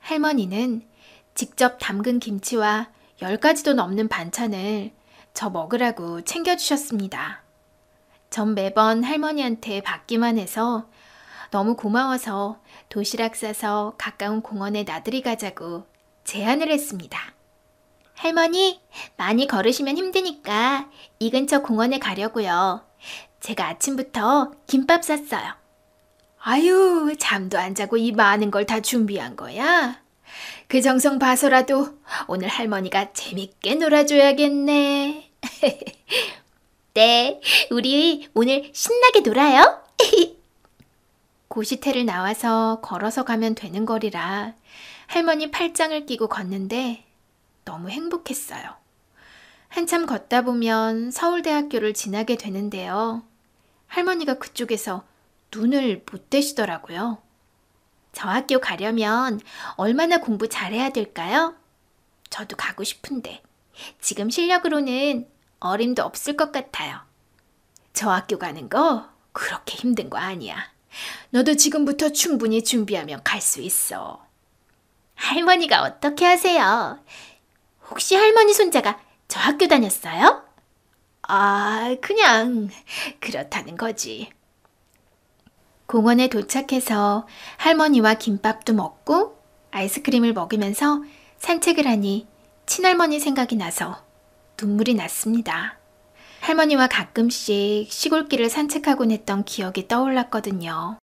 할머니는 직접 담근 김치와 10가지도 넘는 반찬을 저 먹으라고 챙겨주셨습니다. 전 매번 할머니한테 받기만 해서 너무 고마워서 도시락 싸서 가까운 공원에 나들이 가자고 제안을 했습니다. 할머니, 많이 걸으시면 힘드니까 이 근처 공원에 가려고요. 제가 아침부터 김밥 쌌어요. 아유, 잠도 안 자고 이 많은 걸 다 준비한 거야? 그 정성 봐서라도 오늘 할머니가 재밌게 놀아줘야겠네. 네, 우리 오늘 신나게 놀아요. 고시태를 나와서 걸어서 가면 되는 거리라 할머니 팔짱을 끼고 걷는데 너무 행복했어요. 한참 걷다 보면 서울대학교를 지나게 되는데요. 할머니가 그쪽에서 눈을 못 떼시더라고요. 저 학교 가려면 얼마나 공부 잘해야 될까요? 저도 가고 싶은데 지금 실력으로는 어림도 없을 것 같아요. 저 학교 가는 거 그렇게 힘든 거 아니야. 너도 지금부터 충분히 준비하면 갈 수 있어. 할머니가 어떻게 하세요? 혹시 할머니 손자가 저 학교 다녔어요? 아, 그냥 그렇다는 거지. 공원에 도착해서 할머니와 김밥도 먹고 아이스크림을 먹으면서 산책을 하니 친할머니 생각이 나서 눈물이 났습니다. 할머니와 가끔씩 시골길을 산책하곤 했던 기억이 떠올랐거든요.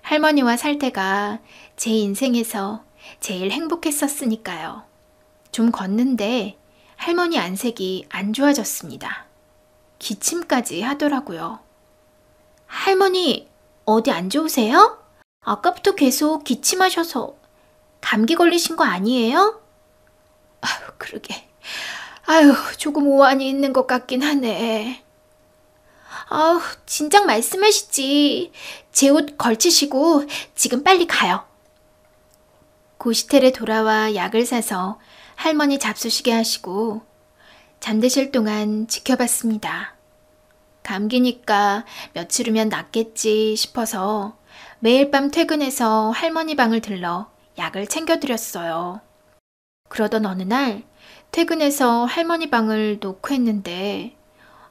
할머니와 살 때가 제 인생에서 제일 행복했었으니까요. 좀 걷는데 할머니 안색이 안 좋아졌습니다. 기침까지 하더라고요. 할머니, 어디 안 좋으세요? 아까부터 계속 기침하셔서 감기 걸리신 거 아니에요? 아유, 그러게. 아유, 조금 오한이 있는 것 같긴 하네. 아우, 진작 말씀하시지. 제 옷 걸치시고 지금 빨리 가요. 고시텔에 돌아와 약을 사서 할머니 잡수시게 하시고 잠드실 동안 지켜봤습니다. 감기니까 며칠 후면 낫겠지 싶어서 매일 밤 퇴근해서 할머니 방을 들러 약을 챙겨드렸어요. 그러던 어느 날 퇴근해서 할머니 방을 노크했는데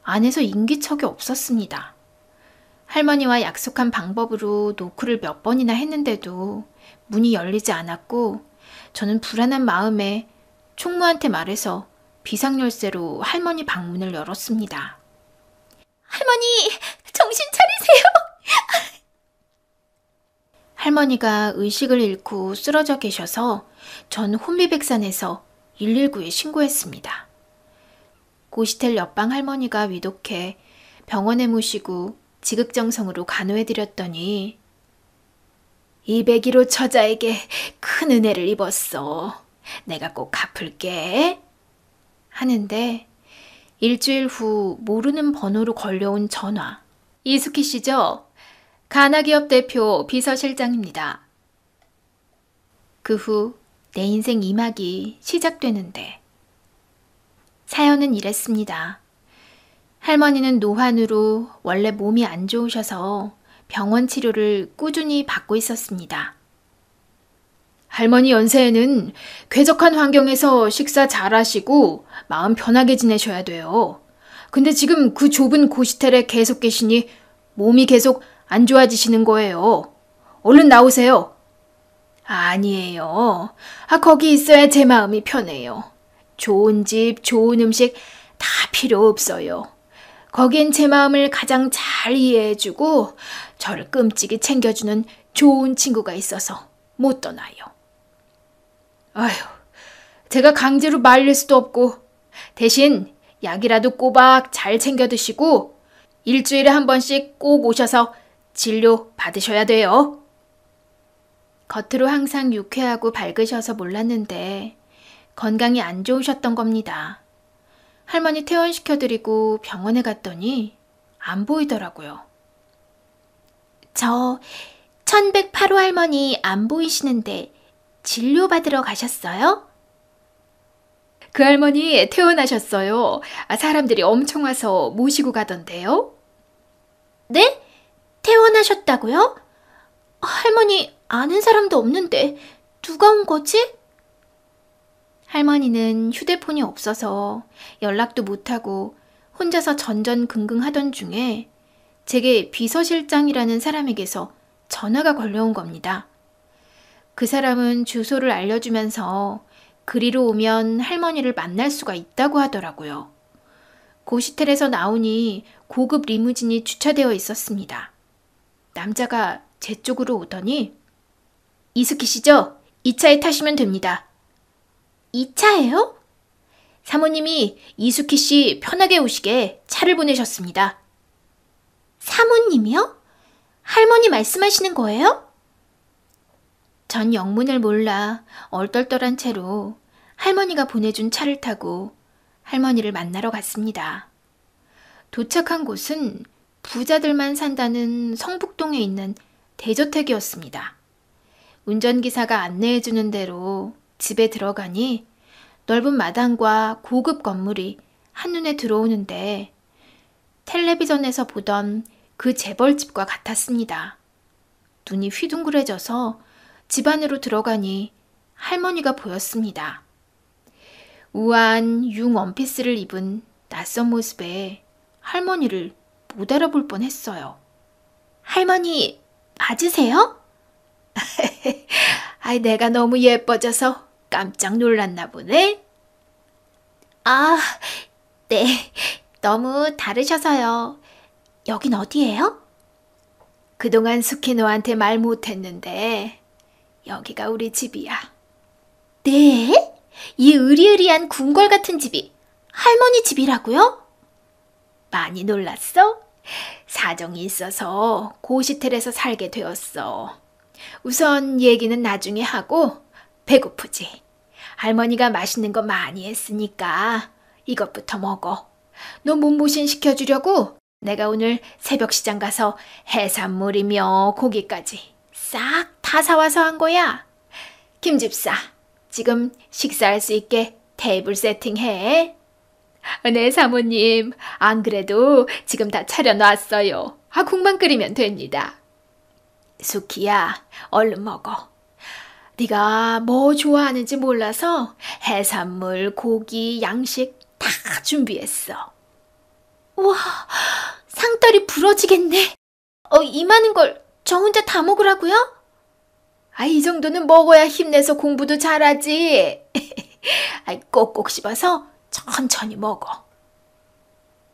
안에서 인기척이 없었습니다. 할머니와 약속한 방법으로 노크를 몇 번이나 했는데도 문이 열리지 않았고 저는 불안한 마음에 총무한테 말해서 비상열쇠로 할머니 방문을 열었습니다. 할머니, 정신 차리세요. 할머니가 의식을 잃고 쓰러져 계셔서 전 혼비백산해서 119에 신고했습니다. 고시텔 옆방 할머니가 위독해 병원에 모시고 지극정성으로 간호해드렸더니 201호 처자에게 큰 은혜를 입었어. 내가 꼭 갚을게. 하는데 일주일 후 모르는 번호로 걸려온 전화. 이수키 씨죠? 가나기업 대표 비서실장입니다. 그 후 내 인생 2막이 시작되는데 사연은 이랬습니다. 할머니는 노환으로 원래 몸이 안 좋으셔서 병원 치료를 꾸준히 받고 있었습니다. 할머니 연세에는 쾌적한 환경에서 식사 잘 하시고 마음 편하게 지내셔야 돼요. 근데 지금 그 좁은 고시텔에 계속 계시니 몸이 계속 안 좋아지시는 거예요. 얼른 나오세요. 아니에요. 거기 있어야 제 마음이 편해요. 좋은 집, 좋은 음식 다 필요 없어요. 거긴 제 마음을 가장 잘 이해해주고 저를 끔찍이 챙겨주는 좋은 친구가 있어서 못 떠나요. 아휴, 제가 강제로 말릴 수도 없고 대신 약이라도 꼬박 잘 챙겨 드시고 일주일에 한 번씩 꼭 오셔서 진료 받으셔야 돼요. 겉으로 항상 유쾌하고 밝으셔서 몰랐는데 건강이 안 좋으셨던 겁니다. 할머니 퇴원시켜드리고 병원에 갔더니 안 보이더라고요. 저 1108호 할머니 안 보이시는데 진료받으러 가셨어요? 그 할머니 퇴원하셨어요. 사람들이 엄청 와서 모시고 가던데요. 네? 퇴원하셨다고요? 할머니 아는 사람도 없는데 누가 온 거지? 할머니는 휴대폰이 없어서 연락도 못하고 혼자서 전전긍긍하던 중에 제게 비서실장이라는 사람에게서 전화가 걸려온 겁니다. 그 사람은 주소를 알려주면서 그리로 오면 할머니를 만날 수가 있다고 하더라고요. 고시텔에서 나오니 고급 리무진이 주차되어 있었습니다. 남자가 제 쪽으로 오더니 이수키 씨죠? 이 차에 타시면 됩니다. 이 차예요? 사모님이 이수키 씨 편하게 오시게 차를 보내셨습니다. 사모님이요? 할머니 말씀하시는 거예요? 전 영문을 몰라 얼떨떨한 채로 할머니가 보내준 차를 타고 할머니를 만나러 갔습니다. 도착한 곳은 부자들만 산다는 성북동에 있는 대저택이었습니다. 운전기사가 안내해주는 대로 집에 들어가니 넓은 마당과 고급 건물이 한눈에 들어오는데 텔레비전에서 보던 그 재벌집과 같았습니다. 눈이 휘둥그레져서 집 안으로 들어가니 할머니가 보였습니다. 우아한 융 원피스를 입은 낯선 모습에 할머니를 못 알아볼 뻔했어요. 할머니 맞으세요? 아이, 내가 너무 예뻐져서 깜짝 놀랐나 보네. 아, 네. 너무 다르셔서요. 여긴 어디예요? 그동안 숙희 너한테 말 못했는데 여기가 우리 집이야. 네? 이 으리으리한 궁궐 같은 집이 할머니 집이라고요? 많이 놀랐어? 사정이 있어서 고시텔에서 살게 되었어. 우선 얘기는 나중에 하고 배고프지? 할머니가 맛있는 거 많이 했으니까 이것부터 먹어. 너 몸보신 시켜주려고 내가 오늘 새벽 시장 가서 해산물이며 고기까지 싹 다 사와서 한 거야. 김집사, 지금 식사할 수 있게 테이블 세팅해. 네, 사모님. 안 그래도 지금 다 차려놨어요. 국만 끓이면 됩니다. 수키야, 얼른 먹어. 네가 뭐 좋아하는지 몰라서 해산물, 고기, 양식 다 준비했어. 우와, 상다리 부러지겠네. 이 많은 걸 저 혼자 다 먹으라고요? 이 정도는 먹어야 힘내서 공부도 잘하지. 꼭꼭 씹어서 천천히 먹어.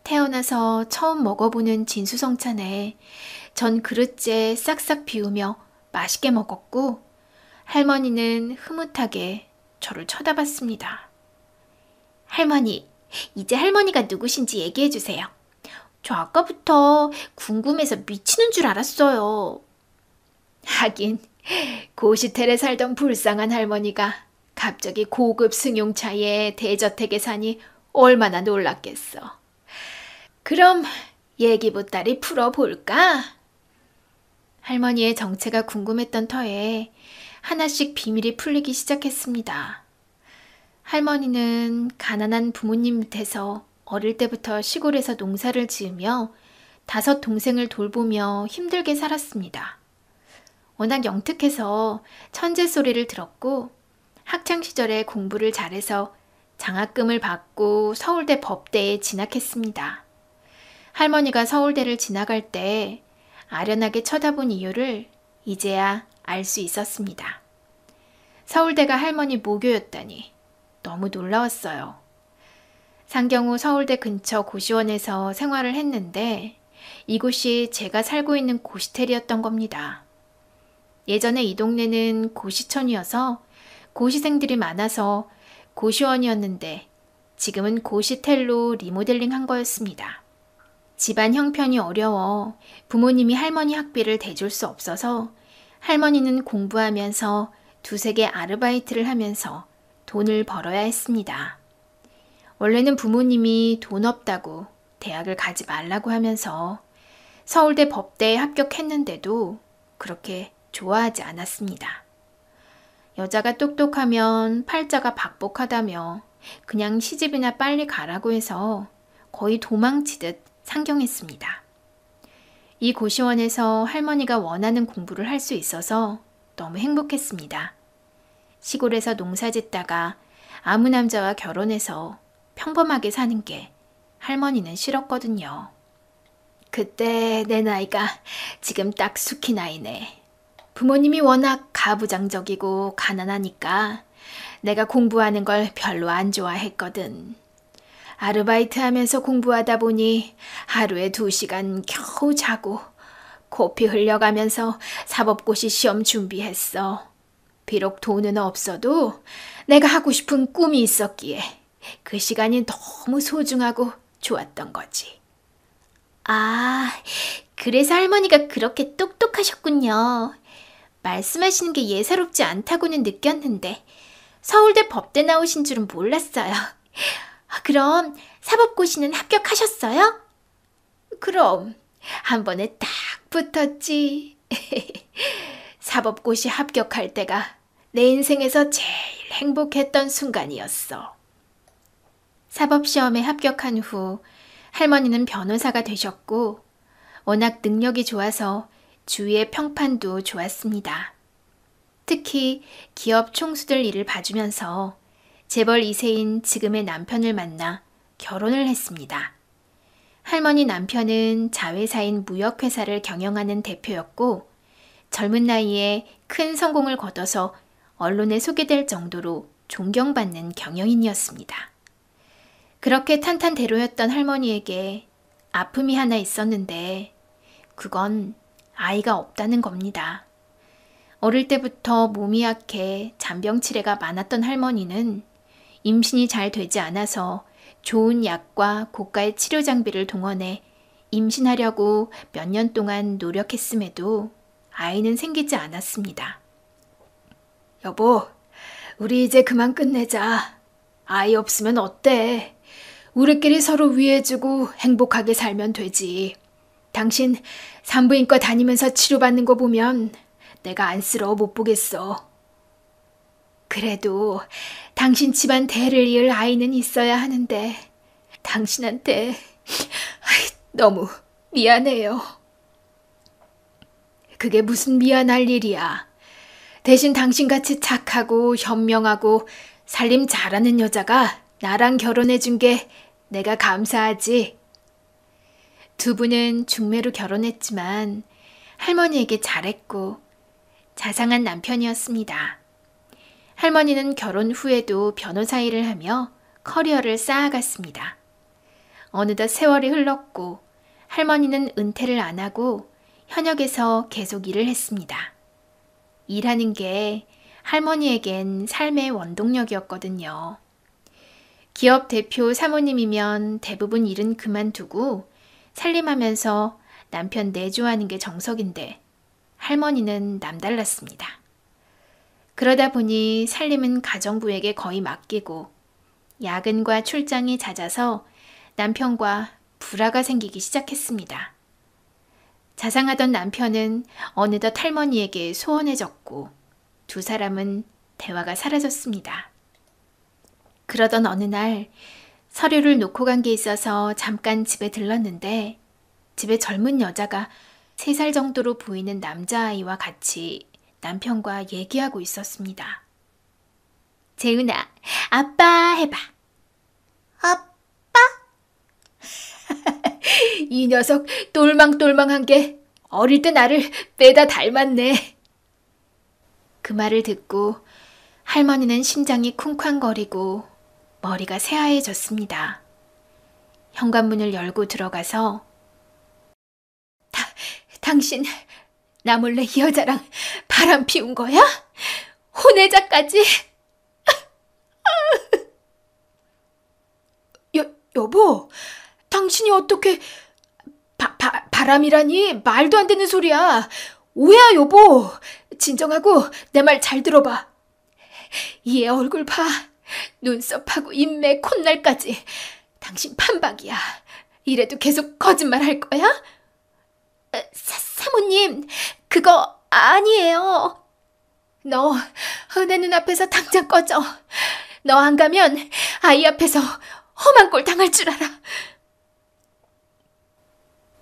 태어나서 처음 먹어보는 진수성찬에 전 그릇째 싹싹 비우며 맛있게 먹었고 할머니는 흐뭇하게 저를 쳐다봤습니다. 할머니, 이제 할머니가 누구신지 얘기해 주세요. 저 아까부터 궁금해서 미치는 줄 알았어요. 하긴 고시텔에 살던 불쌍한 할머니가 갑자기 고급 승용차에 대저택에 사니 얼마나 놀랐겠어. 그럼 얘기 보따리 풀어볼까? 할머니의 정체가 궁금했던 터에 하나씩 비밀이 풀리기 시작했습니다. 할머니는 가난한 부모님 밑에서 어릴 때부터 시골에서 농사를 지으며 5 동생을 돌보며 힘들게 살았습니다. 워낙 영특해서 천재 소리를 들었고 학창시절에 공부를 잘해서 장학금을 받고 서울대 법대에 진학했습니다. 할머니가 서울대를 진학할 때 아련하게 쳐다본 이유를 이제야 알 수 있었습니다. 서울대가 할머니 모교였다니 너무 놀라웠어요. 상경 후 서울대 근처 고시원에서 생활을 했는데 이곳이 제가 살고 있는 고시텔이었던 겁니다. 예전에 이 동네는 고시촌이어서 고시생들이 많아서 고시원이었는데 지금은 고시텔로 리모델링 한 거였습니다. 집안 형편이 어려워 부모님이 할머니 학비를 대줄 수 없어서 할머니는 공부하면서 2-3개 아르바이트를 하면서 돈을 벌어야 했습니다. 원래는 부모님이 돈 없다고 대학을 가지 말라고 하면서 서울대 법대에 합격했는데도 그렇게 좋아하지 않았습니다. 여자가 똑똑하면 팔자가 박복하다며 그냥 시집이나 빨리 가라고 해서 거의 도망치듯 상경했습니다. 이 고시원에서 할머니가 원하는 공부를 할 수 있어서 너무 행복했습니다. 시골에서 농사 짓다가 아무 남자와 결혼해서 평범하게 사는 게 할머니는 싫었거든요. 그때 내 나이가 지금 딱 수키 나이네. 부모님이 워낙 가부장적이고 가난하니까 내가 공부하는 걸 별로 안 좋아했거든. 아르바이트 하면서 공부하다 보니 하루에 2시간 겨우 자고 코피 흘려가면서 사법고시 시험 준비했어. 비록 돈은 없어도 내가 하고 싶은 꿈이 있었기에 그 시간이 너무 소중하고 좋았던 거지. 아, 그래서 할머니가 그렇게 똑똑하셨군요. 말씀하시는 게 예사롭지 않다고는 느꼈는데 서울대 법대 나오신 줄은 몰랐어요. 그럼 사법고시는 합격하셨어요? 그럼 한 번에 딱 붙었지. 사법고시 합격할 때가 내 인생에서 제일 행복했던 순간이었어. 사법시험에 합격한 후 할머니는 변호사가 되셨고 워낙 능력이 좋아서 주위의 평판도 좋았습니다. 특히 기업 총수들 일을 봐주면서 재벌 2세인 지금의 남편을 만나 결혼을 했습니다. 할머니 남편은 자회사인 무역회사를 경영하는 대표였고 젊은 나이에 큰 성공을 거둬서 언론에 소개될 정도로 존경받는 경영인이었습니다. 그렇게 탄탄대로였던 할머니에게 아픔이 하나 있었는데 그건 아이가 없다는 겁니다. 어릴 때부터 몸이 약해 잔병치레가 많았던 할머니는 임신이 잘 되지 않아서 좋은 약과 고가의 치료 장비를 동원해 임신하려고 몇 년 동안 노력했음에도 아이는 생기지 않았습니다. 여보, 우리 이제 그만 끝내자. 아이 없으면 어때? 우리끼리 서로 위해주고 행복하게 살면 되지. 당신 산부인과 다니면서 치료받는 거 보면 내가 안쓰러워 못 보겠어. 그래도 당신 집안 대를 이을 아이는 있어야 하는데 당신한테 너무 미안해요. 그게 무슨 미안할 일이야. 대신 당신같이 착하고 현명하고 살림 잘하는 여자가 나랑 결혼해준 게 내가 감사하지. 두 분은 중매로 결혼했지만 할머니에게 잘했고 자상한 남편이었습니다. 할머니는 결혼 후에도 변호사 일을 하며 커리어를 쌓아갔습니다. 어느덧 세월이 흘렀고 할머니는 은퇴를 안 하고 현역에서 계속 일을 했습니다. 일하는 게 할머니에겐 삶의 원동력이었거든요. 기업 대표 사모님이면 대부분 일은 그만두고 살림하면서 남편 내조하는 게 정석인데 할머니는 남달랐습니다. 그러다 보니 살림은 가정부에게 거의 맡기고 야근과 출장이 잦아서 남편과 불화가 생기기 시작했습니다. 자상하던 남편은 어느덧 할머니에게 소원해졌고 두 사람은 대화가 사라졌습니다. 그러던 어느 날 서류를 놓고 간 게 있어서 잠깐 집에 들렀는데 집에 젊은 여자가 3살 정도로 보이는 남자아이와 같이 남편과 얘기하고 있었습니다. 재훈아, 아빠 해봐. 아빠? 이 녀석 똘망똘망한 게 어릴 때 나를 빼다 닮았네. 그 말을 듣고 할머니는 심장이 쿵쾅거리고 머리가 새하얘졌습니다. 현관문을 열고 들어가서 당신 나 몰래 이 여자랑 바람 피운 거야? 혼외자까지? 여보, 당신이 어떻게 바람이라니 말도 안 되는 소리야. 오해야 여보. 진정하고 내 말 잘 들어봐. 이 애 얼굴 봐. 눈썹하고 인매 콧날까지 당신 판박이야. 이래도 계속 거짓말 할 거야? 사모님, 그거 아니에요. 너 은혜 눈앞에서 당장 꺼져. 너 안 가면 아이 앞에서 험한 꼴 당할 줄 알아.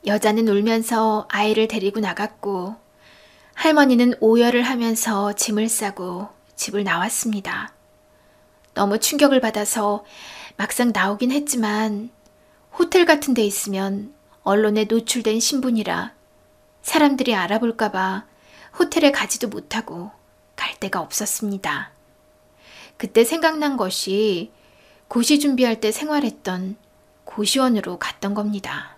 여자는 울면서 아이를 데리고 나갔고 할머니는 오열을 하면서 짐을 싸고 집을 나왔습니다. 너무 충격을 받아서 막상 나오긴 했지만 호텔 같은 데 있으면 언론에 노출된 신분이라 사람들이 알아볼까봐 호텔에 가지도 못하고 갈 데가 없었습니다. 그때 생각난 것이 고시 준비할 때 생활했던 고시원으로 갔던 겁니다.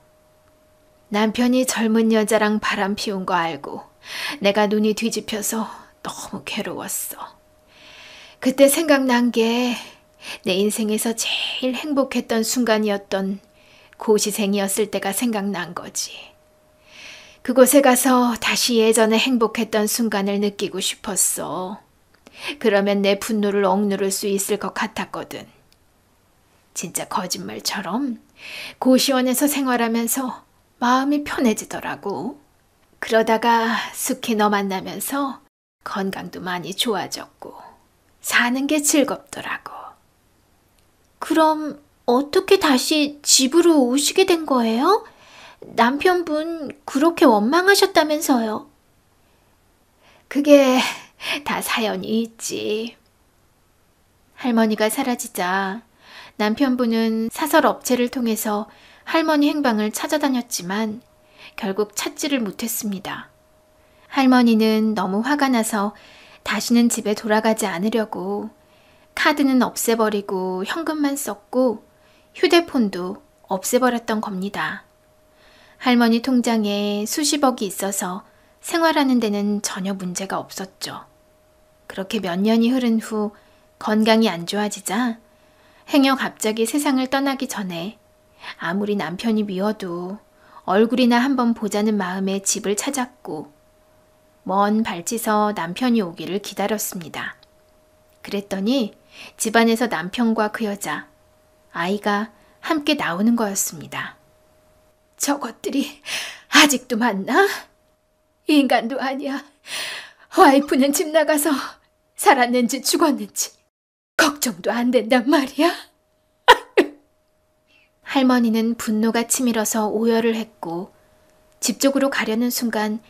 남편이 젊은 여자랑 바람 피운 거 알고 내가 눈이 뒤집혀서 너무 괴로웠어. 그때 생각난 게 내 인생에서 제일 행복했던 순간이었던 고시생이었을 때가 생각난 거지. 그곳에 가서 다시 예전에 행복했던 순간을 느끼고 싶었어. 그러면 내 분노를 억누를 수 있을 것 같았거든. 진짜 거짓말처럼 고시원에서 생활하면서 마음이 편해지더라고. 그러다가 숙희 너 만나면서 건강도 많이 좋아졌고 사는 게 즐겁더라고. 그럼 어떻게 다시 집으로 오시게 된 거예요? 남편분 그렇게 원망하셨다면서요. 그게 다 사연이 있지. 할머니가 사라지자 남편분은 사설 업체를 통해서 할머니 행방을 찾아다녔지만 결국 찾지를 못했습니다. 할머니는 너무 화가 나서 다시는 집에 돌아가지 않으려고 카드는 없애버리고 현금만 썼고 휴대폰도 없애버렸던 겁니다. 할머니 통장에 수십억이 있어서 생활하는 데는 전혀 문제가 없었죠. 그렇게 몇 년이 흐른 후 건강이 안 좋아지자 행여 갑자기 세상을 떠나기 전에 아무리 남편이 미워도 얼굴이나 한번 보자는 마음에 집을 찾았고 먼 발치서 남편이 오기를 기다렸습니다. 그랬더니 집안에서 남편과 그 여자, 아이가 함께 나오는 거였습니다. 저것들이 아직도 만나? 인간도 아니야. 와이프는 집 나가서 살았는지 죽었는지 걱정도 안 된단 말이야. 할머니는 분노가 치밀어서 오열을 했고 집 쪽으로 가려는 순간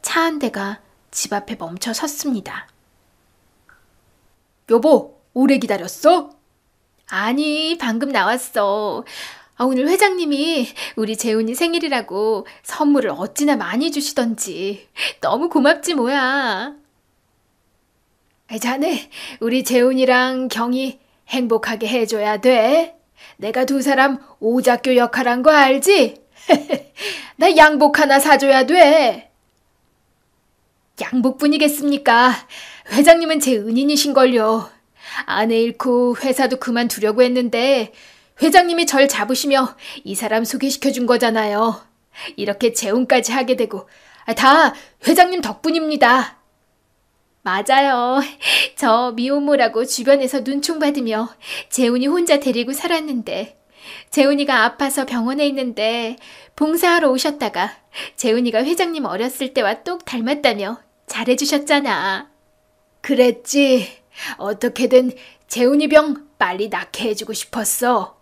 차 한 대가 집 앞에 멈춰 섰습니다. 여보, 오래 기다렸어? 아니, 방금 나왔어. 오늘 회장님이 우리 재훈이 생일이라고 선물을 어찌나 많이 주시던지 너무 고맙지 뭐야. 자네, 우리 재훈이랑 경이 행복하게 해줘야 돼. 내가 두 사람 오작교 역할한 거 알지? 나 양복 하나 사줘야 돼. 양복뿐이겠습니까? 회장님은 제 은인이신걸요. 아내 잃고 회사도 그만두려고 했는데 회장님이 절 잡으시며 이 사람 소개시켜준 거잖아요. 이렇게 재혼까지 하게 되고 다 회장님 덕분입니다. 맞아요. 저 미혼모라고 주변에서 눈총받으며 재훈이 혼자 데리고 살았는데 재훈이가 아파서 병원에 있는데 봉사하러 오셨다가 재훈이가 회장님 어렸을 때와 똑 닮았다며 잘해주셨잖아. 그랬지. 어떻게든 재훈이 병 빨리 낫게 해주고 싶었어.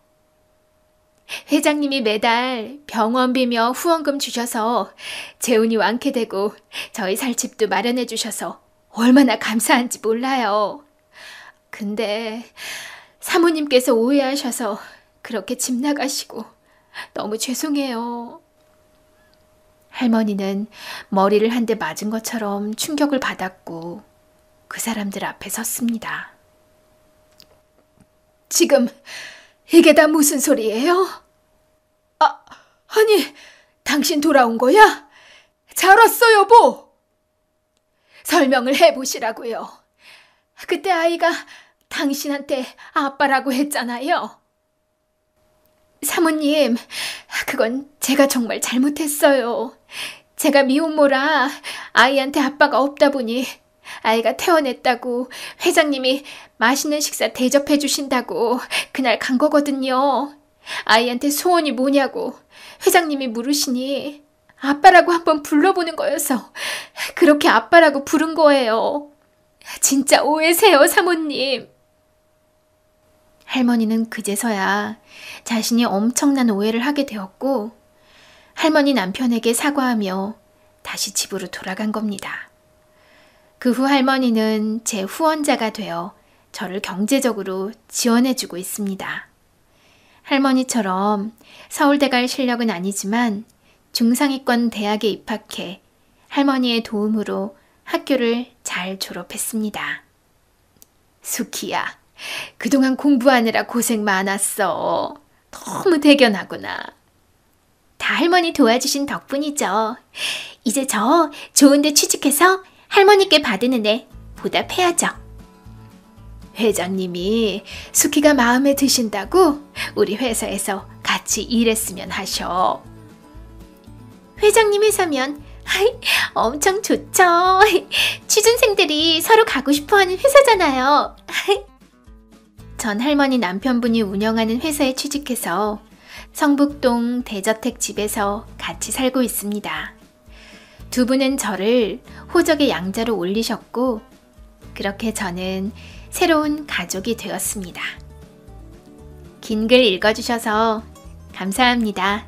회장님이 매달 병원비며 후원금 주셔서 재훈이 완쾌되고 저희 살 집도 마련해 주셔서 얼마나 감사한지 몰라요. 근데 사모님께서 오해하셔서 그렇게 집 나가시고 너무 죄송해요. 할머니는 머리를 한 대 맞은 것처럼 충격을 받았고 그 사람들 앞에 섰습니다. 지금 이게 다 무슨 소리예요? 아니, 당신 돌아온 거야? 잘 왔어, 여보. 설명을 해보시라고요. 그때 아이가 당신한테 아빠라고 했잖아요. 사모님, 그건 제가 정말 잘못했어요. 제가 미혼모라 아이한테 아빠가 없다 보니 아이가 태어났다고 회장님이 맛있는 식사 대접해 주신다고 그날 간 거거든요. 아이한테 소원이 뭐냐고 회장님이 물으시니 아빠라고 한번 불러보는 거여서 그렇게 아빠라고 부른 거예요. 진짜 오해세요, 사모님. 할머니는 그제서야 자신이 엄청난 오해를 하게 되었고 할머니 남편에게 사과하며 다시 집으로 돌아간 겁니다. 그 후 할머니는 제 후원자가 되어 저를 경제적으로 지원해주고 있습니다. 할머니처럼 서울대 갈 실력은 아니지만 중상위권 대학에 입학해 할머니의 도움으로 학교를 잘 졸업했습니다. 수키야, 그동안 공부하느라 고생 많았어. 너무 대견하구나. 다 할머니 도와주신 덕분이죠. 이제 저 좋은데 취직해서 할머니께 받은 은혜 보답해야죠. 회장님이 수키가 마음에 드신다고 우리 회사에서 같이 일했으면 하셔. 회장님 회사면 엄청 좋죠. 취준생들이 서로 가고 싶어하는 회사잖아요. 전 할머니 남편분이 운영하는 회사에 취직해서 성북동 대저택 집에서 같이 살고 있습니다. 두 분은 저를 호적의 양자로 올리셨고 그렇게 저는 새로운 가족이 되었습니다. 긴 글 읽어주셔서 감사합니다.